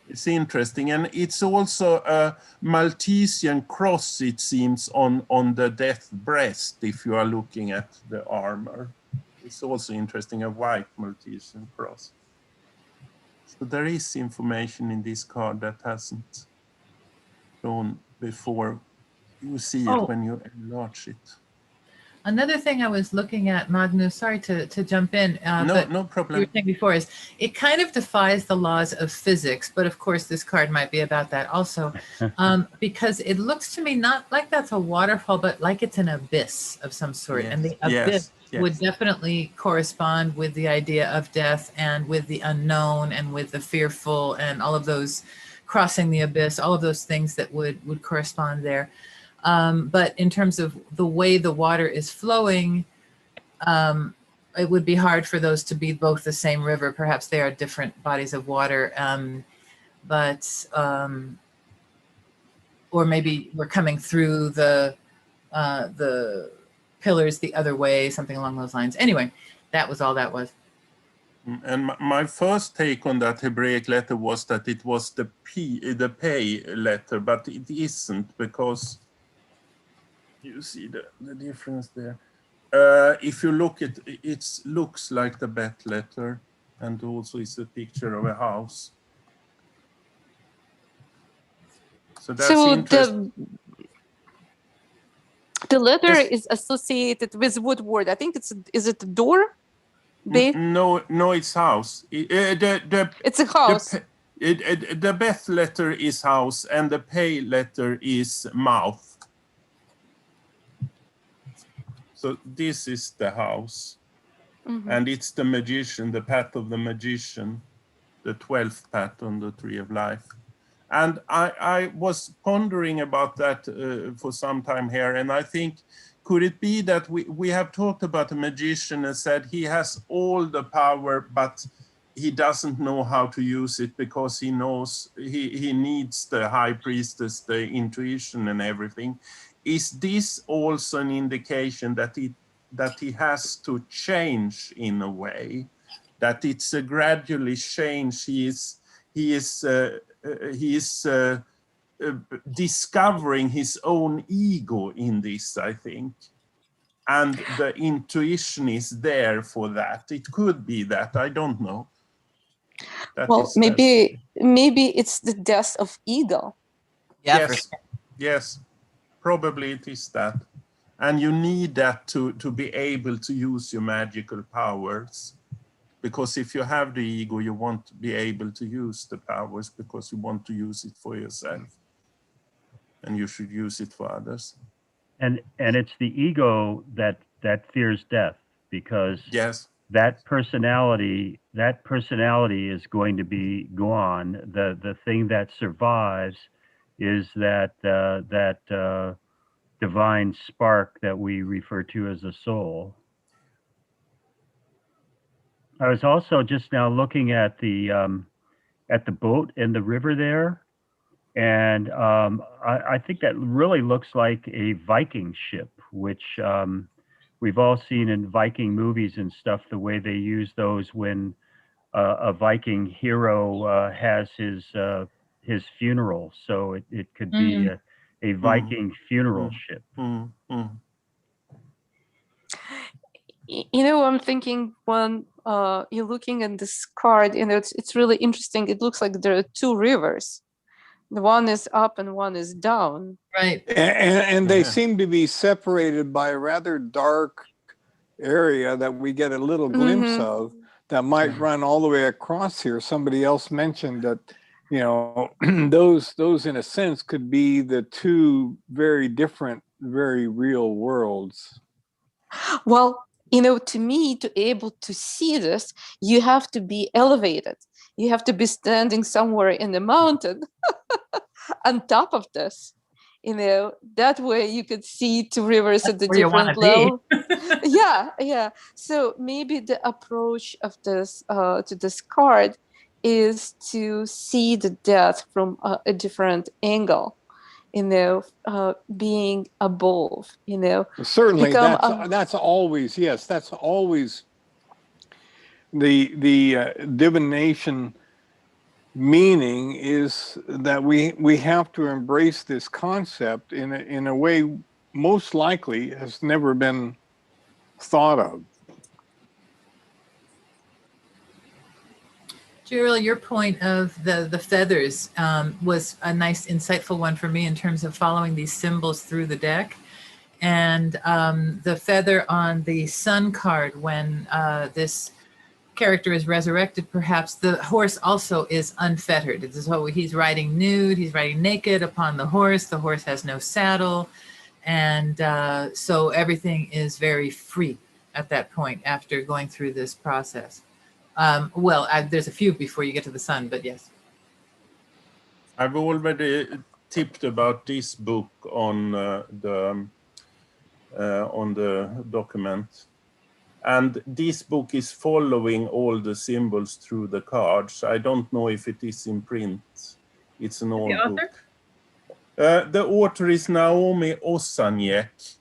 It's interesting, and it's also a Maltesian cross, it seems, on the death breast, if you are looking at the armor. It's also interesting, a white Maltesian cross. So there is information in this card that hasn't shown before. You see it when you enlarge it. Another thing I was looking at, Magnus, sorry to jump in. No problem. You were saying before is it kind of defies the laws of physics, but of course this card might be about that also, because it looks to me not like that's a waterfall, but like it's an abyss of some sort. Yes. And the abyss would definitely correspond with the idea of death and with the unknown and with the fearful and all of those crossing the abyss, all of those things that would correspond there. But in terms of the way the water is flowing, it would be hard for those to be both the same river. Perhaps they are different bodies of water, or maybe we're coming through the pillars the other way, something along those lines. Anyway, that was all that was. And my first take on that Hebraic letter was that it was the pay letter, but it isn't, because you see the difference there. If you look at it, it looks like the Bet letter, and also it's a picture of a house. So that's interesting. The letter is associated with what word? I think is it door? No, it's house. It's a house. The Beth letter is house, and the Pay letter is mouth. So this is the house, and it's the magician, the path of the magician, the 12th path on the Tree of Life. And I was pondering about that for some time here, and I think, could it be that we have talked about a magician and said he has all the power, but he doesn't know how to use it because he knows he needs the high priestess, the intuition and everything. Is this also an indication that he has to change in a way, that it's a gradually change? He is discovering his own ego in this, I think. And the intuition is there for that. It could be that, I don't know. Well, maybe it's the death of ego. Yeah, yes, yes, probably it is that. And you need that to be able to use your magical powers. Because if you have the ego, you won't be able to use the powers because you want to use it for yourself. And you should use it for others. And it's the ego that fears death, because yes, that personality is going to be gone. The thing that survives is that divine spark that we refer to as a soul. I was also just now looking at the boat in the river there, and I think that really looks like a Viking ship, which we've all seen in Viking movies and stuff, the way they use those when a Viking hero has his funeral. So it could be a Viking funeral ship. You know, I'm thinking when you're looking at this card, you know, it's really interesting. It looks like there are two rivers. The one is up and one is down. Right. And they seem to be separated by a rather dark area that we get a little glimpse of that might run all the way across here. Somebody else mentioned that, you know, those in a sense could be the two very different, very real worlds. Well, you know, to me, to be able to see this, you have to be elevated. You have to be standing somewhere in the mountain on top of this. You know, that way you could see two rivers at the different level. Yeah. So maybe the approach of this to this card is to see the death from a different angle. You know, being above. You know, certainly that's always, yes, that's always the divination meaning, is that we have to embrace this concept in a way most likely has never been thought of. Dariel, your point of the feathers was a nice, insightful one for me in terms of following these symbols through the deck. And the feather on the sun card, when this character is resurrected, perhaps the horse also is unfettered. This is what he's riding nude, he's riding naked upon the horse. The horse has no saddle. And so everything is very free at that point after going through this process. Well, there's a few before you get to the sun, but yes. I've already tipped about this book on the document, and this book is following all the symbols through the cards. I don't know if it is in print. It's an old book. The author is Naomi Osaniek.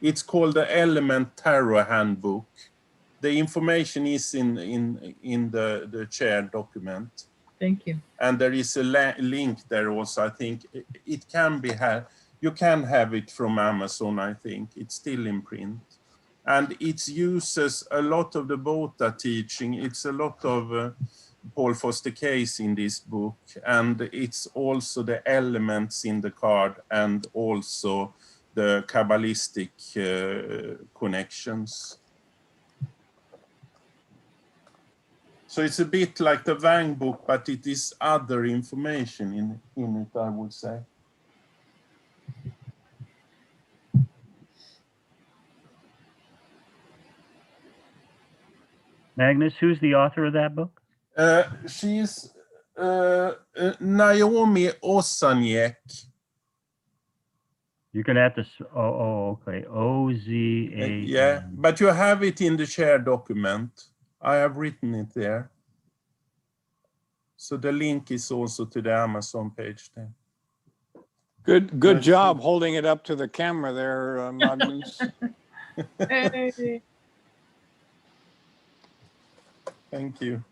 It's called the Element Tarot Handbook. The information is in the shared document. Thank you. And there is a link there also. I think it can be you can have it from Amazon, I think. It's still in print. And it uses a lot of the Bota teaching. It's a lot of Paul Foster Case in this book. And it's also the elements in the card and also the Kabbalistic connections. So it's a bit like the Wang book, but it is other information in it, I would say. Magnus, who's the author of that book? She's Naomi Osaniek. You're gonna have to. Okay. OZA. Yeah, but you have it in the share document. I have written it there. So the link is also to the Amazon page there. Good job holding it up to the camera there, Magnus. Hey. Thank you.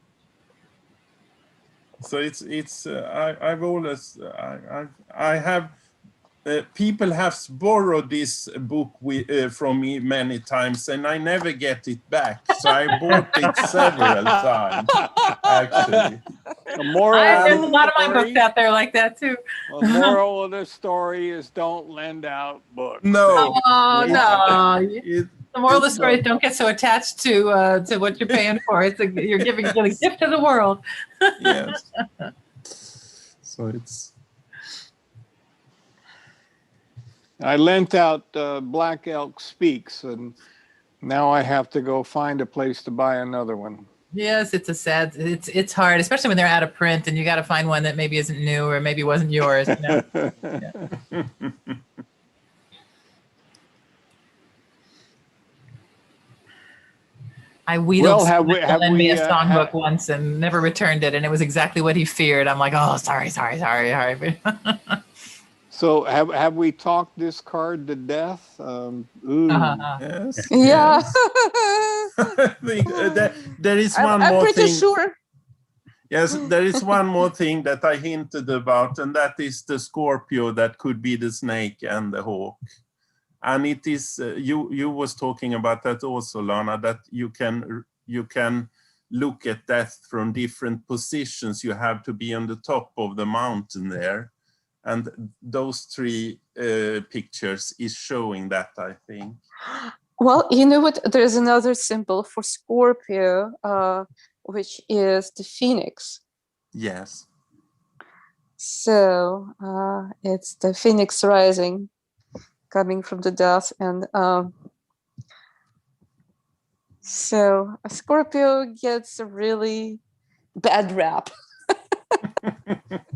So I've always I have people have borrowed this book from me many times, and I never get it back. So I bought it several times, actually. The moral There's of a the lot of my books story- out there like that too. The moral of the story is don't lend out books. No. Oh no! It, The moral of the it's story is not- don't get so attached to what you're paying for. You're giving a gift to the world. yes. So it's. I lent out Black Elk Speaks, and now I have to go find a place to buy another one. Yes, it's hard, especially when they're out of print and you got to find one that maybe isn't new or maybe wasn't yours. You know? I wheedled Well, have we- someone to have lend me we, a songbook once and never returned it, and it was exactly what he feared. I'm like, oh, sorry. So have we talked this card to death? Ooh. Yes. Yeah. Yes. I think, there is one I'm more pretty thing. sure. Yes, there is one more thing that I hinted about, and that is the Scorpio that could be the snake and the hawk. And it is you was talking about that also, Lana, that you can look at death from different positions. You have to be on the top of the mountain there, and those three pictures is showing that, I think. Well, you know what? There's another symbol for Scorpio, which is the phoenix. Yes. So it's the phoenix rising, coming from the death, and so a Scorpio gets a really bad rap.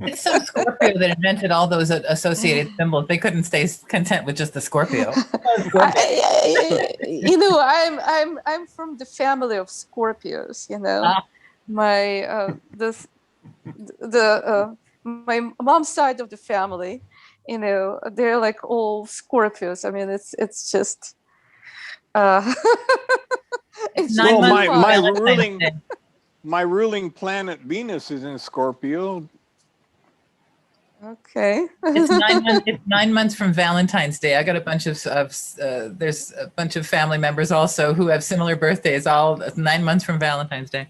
It's so Scorpio that invented all those associated symbols. They couldn't stay content with just the Scorpio. You know, I'm from the family of Scorpios. You know, my my mom's side of the family, you know, they're like all Scorpios. I mean, it's just it's Nine Well, months my from Valentine's ruling Day. my ruling planet Venus is in Scorpio. okay. It's 9 months from Valentine's Day. I got a bunch of there's a bunch of family members also who have similar birthdays. All 9 months from Valentine's Day.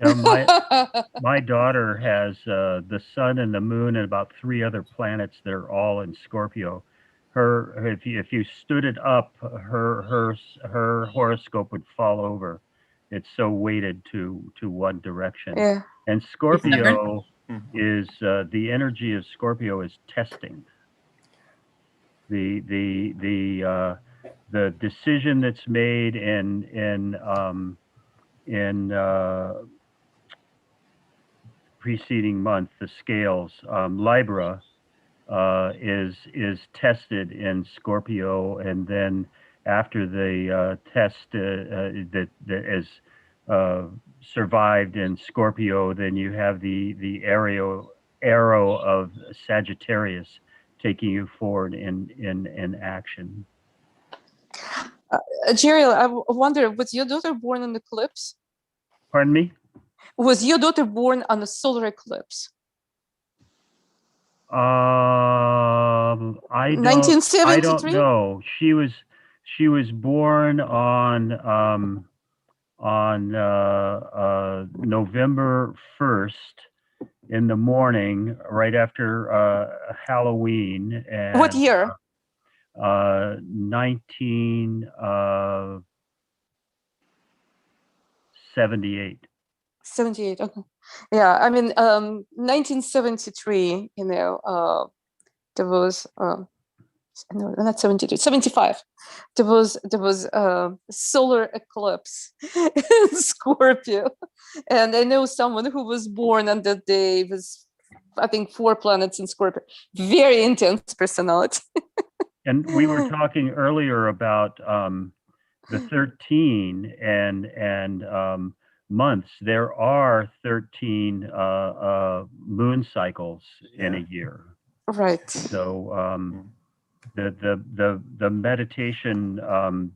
You know, my daughter has the sun and the moon and about 3 other planets that are all in Scorpio. If you stood it up, her horoscope would fall over. It's so weighted to one direction. Yeah. And Scorpio is the energy of Scorpio is testing. The decision that's made in preceding month, the scales, Libra is tested in Scorpio, and then after the test that is survived in Scorpio, then you have the arrow of Sagittarius taking you forward in action. Dariel, I wonder, was your daughter born on eclipse? Pardon me? Was your daughter born on a solar eclipse? I don't 1973? know. She was born on November 1st in the morning, right after Halloween. And, What year? 1978. 78. Okay. Yeah, I mean, 1973. You know, there was no, not 72, 75. There was a solar eclipse in Scorpio, and I know someone who was born on that day. It was, I think, 4 planets in Scorpio. Very intense personality. And we were talking earlier about the 13 and months. There are 13 moon cycles in a year. Right. So the meditation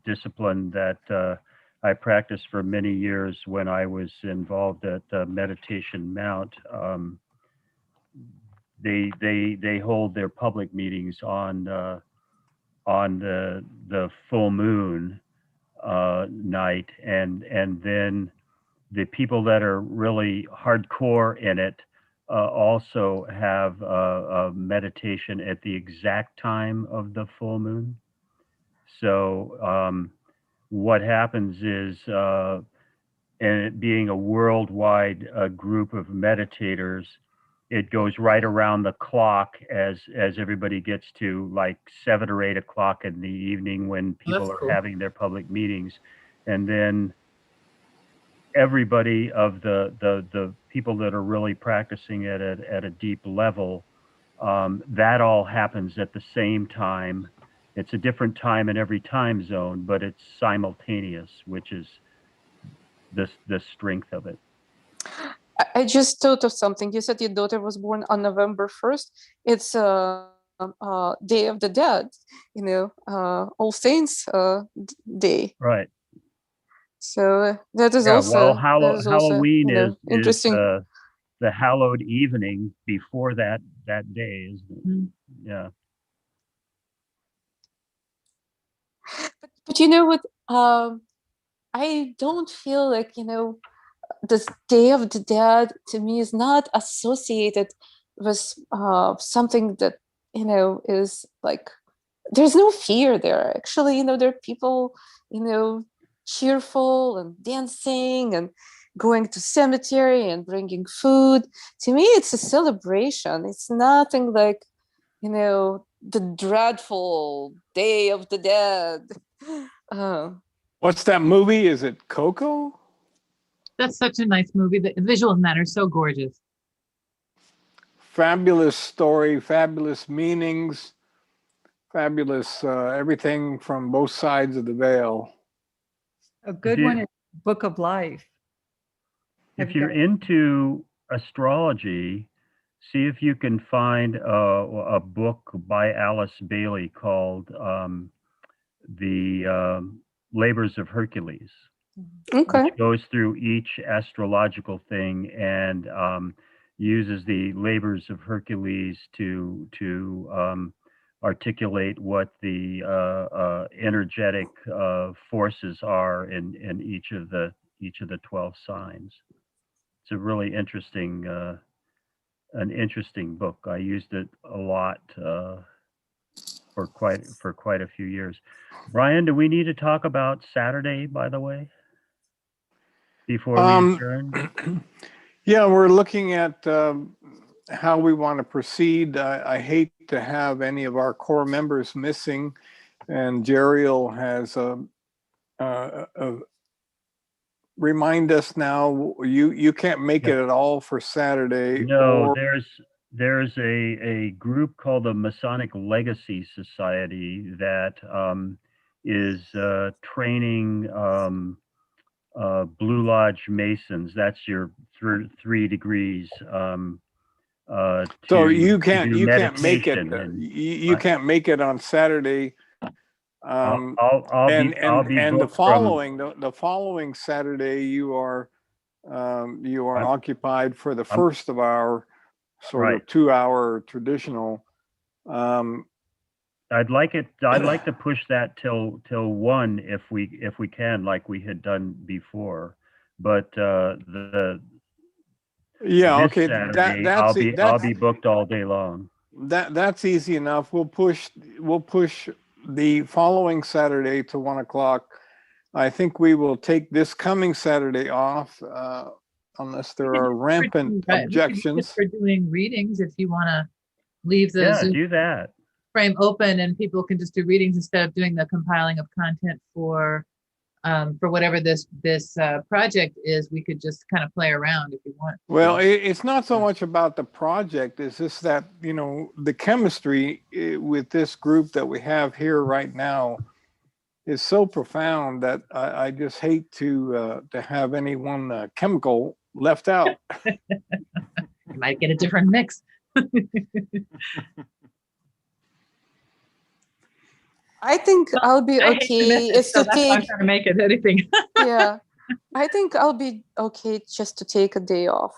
discipline that I practiced for many years when I was involved at Meditation Mount, they hold their public meetings on the full moon night, and then the people that are really hardcore in it also have a meditation at the exact time of the full moon. So what happens is, and it being a worldwide group of meditators, it goes right around the clock as everybody gets to like 7 or 8 o'clock in the evening when people are having their public meetings, and then everybody of the people that are really practicing it at a deep level, that all happens at the same time. It's a different time in every time zone, but it's simultaneous, which is the strength of it. I just thought of something. You said your daughter was born on November 1st. It's Day of the Dead, All Saints Day. Right. So that is Yeah, also, well, Halloween is interesting. the hallowed evening before that day, isn't it? Mm-hmm. Yeah. But you know what? I don't feel like, this Day of the Dead to me is not associated with something that, is like, there's no fear there. Actually, there are people, cheerful and dancing and going to cemetery and bringing food. To me, it's a celebration. It's nothing like, the dreadful Day of the Dead. What's that movie? Is it Coco? That's such a nice movie. The visual in that are so gorgeous. Fabulous story, fabulous meanings, fabulous everything from both sides of the veil. A good one is Book of Life. If you're into astrology, see if you can find a book by Alice Bailey called The Labors of Hercules. Okay. Which goes through each astrological thing and uses the labors of Hercules to articulate what the energetic forces are in each of the 12 signs. It's a really interesting an interesting book. I used it a lot for quite a few years. Brian, do we need to talk about Saturday, by the way, before we adjourn? Yeah, we're looking at how we want to proceed. I hate to have any of our core members missing, and Dariel has remind us now. You can't make it at all for Saturday. No, there's a group called the Masonic Legacy Society that is training Blue Lodge Masons. That's your 3 degrees. So you can't make it. You can't make it on Saturday. I'll be the following Saturday you are occupied for the first of our sort of 2-hour traditional. I'd like to push that till 1 if we can, like we had done before. But okay, Saturday, I'll be booked all day long. That's easy enough. We'll push the following Saturday to 1 o'clock. I think we will take this coming Saturday off, unless there are rampant objections. For doing readings, if you want to leave the Yeah, Zoom. do that. frame open and people can just do readings instead of doing the compiling of content for whatever this project is. We could just kind of play around if you want. Well, it's not so much about the project. It's just that, you know, the chemistry with this group that we have here right now is so profound that I just hate to have any one chemical left out. You might get a different mix. I think I'll be I hate to miss okay. it, It's so to that's why I'm take, trying to make it anything. yeah. I think I'll be okay just to take a day off.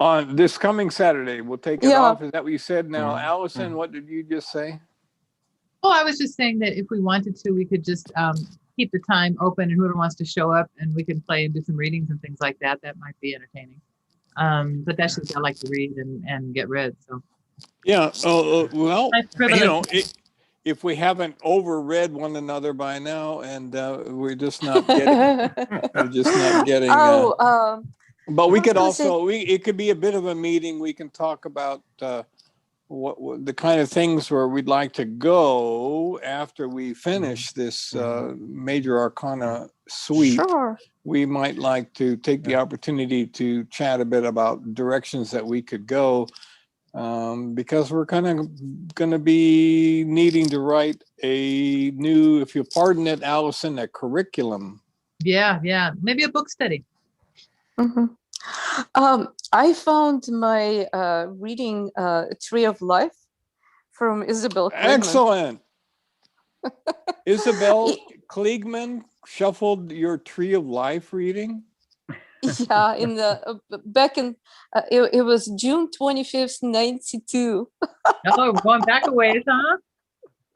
On this coming Saturday, we'll take it Yeah. off. Is that what you said? Now, Allison, Mm. what did you just say? Well, I was just saying that if we wanted to, we could just keep the time open, and whoever wants to show up, and we can play and do some readings and things like that. That might be entertaining. But that's just I like to read and get read. So Yeah. Well, My privilege. you know, if we haven't overread one another by now, and we're just not getting, we're just not getting. But we I was could gonna say- also, it could be a bit of a meeting. We can talk about what the kind of things where we'd like to go after we finish this major arcana suite. Sure. We might like to take the opportunity to chat a bit about directions that we could go, because we're kind of going to be needing to write a new, if you'll pardon it, Allison, a curriculum. yeah, maybe a book study. Mhm. I found my reading Tree of Life from Isabel Kliegman. Excellent. Isabel Kliegman shuffled your Tree of Life reading. Yeah, in the back in it was June 25th, 92. Oh, we're going back a ways, huh?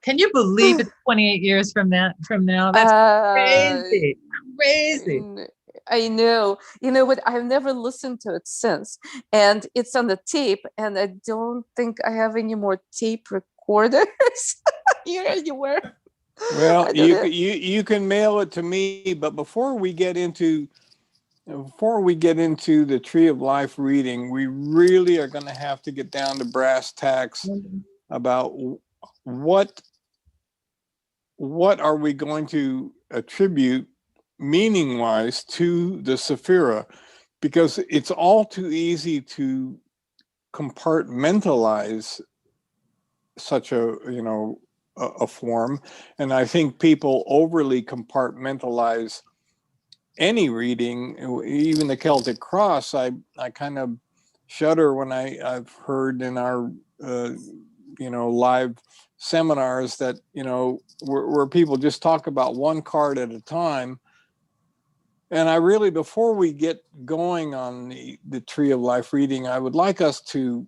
Can you believe it's 28 years from now? That's crazy. Crazy. I know. You know what? I've never listened to it since, and it's on the tape, and I don't think I have any more tape recorders. Here you were. Well, you can mail it to me, but before we get into the Tree of Life reading, we really are going to have to get down to brass tacks about what are we going to attribute meaning-wise to the Sephira, because it's all too easy to compartmentalize such a form, and I think people overly compartmentalize any reading, even the Celtic Cross. I kind of shudder when I've heard in our live seminars that where people just talk about one card at a time. And I really, before we get going on the Tree of Life reading, I would like us to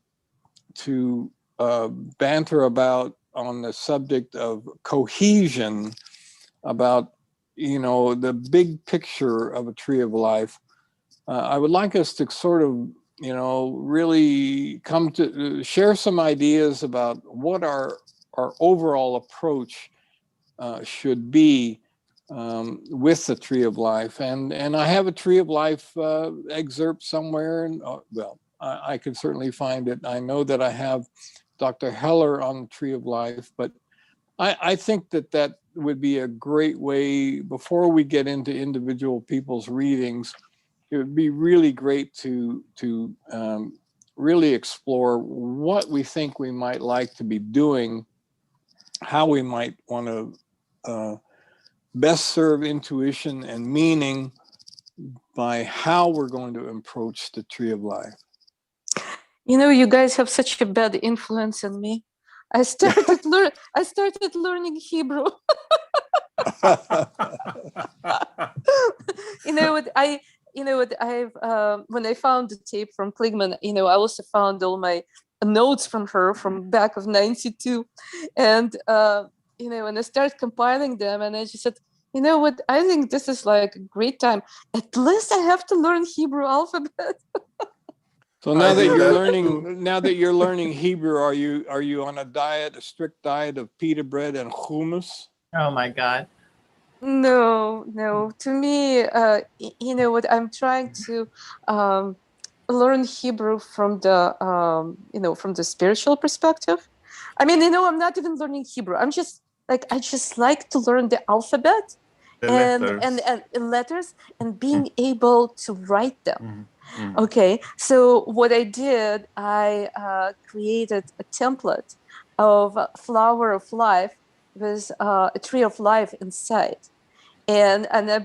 banter about on the subject of cohesion, about the big picture of a Tree of Life. I would like us to sort of really come to share some ideas about what our overall approach should be with the Tree of Life. And I have a Tree of Life excerpt somewhere, and I can certainly find it. I know that I have Dr. Heller on the Tree of Life, but I think that would be a great way, before we get into individual people's readings, it would be really great to really explore what we think we might like to be doing, how we might want to best serve intuition and meaning by how we're going to approach the Tree of Life. You guys have such a bad influence on me. I started learning Hebrew. When I found the tape from Kliegman, I also found all my notes from her from back of 92. And and I started compiling them, and I just said, you know what, I think this is like a great time. At least I have to learn Hebrew alphabet. So now that you're learning Hebrew, are you on a strict diet of pita bread and hummus? Oh my God. No. To me, what, I'm trying to learn Hebrew from the from the spiritual perspective, I mean, I'm not even learning Hebrew. I just like to learn the alphabet and letters and being able to write them. Okay, so what I did, I created a template of flower of life with a tree of life inside. And I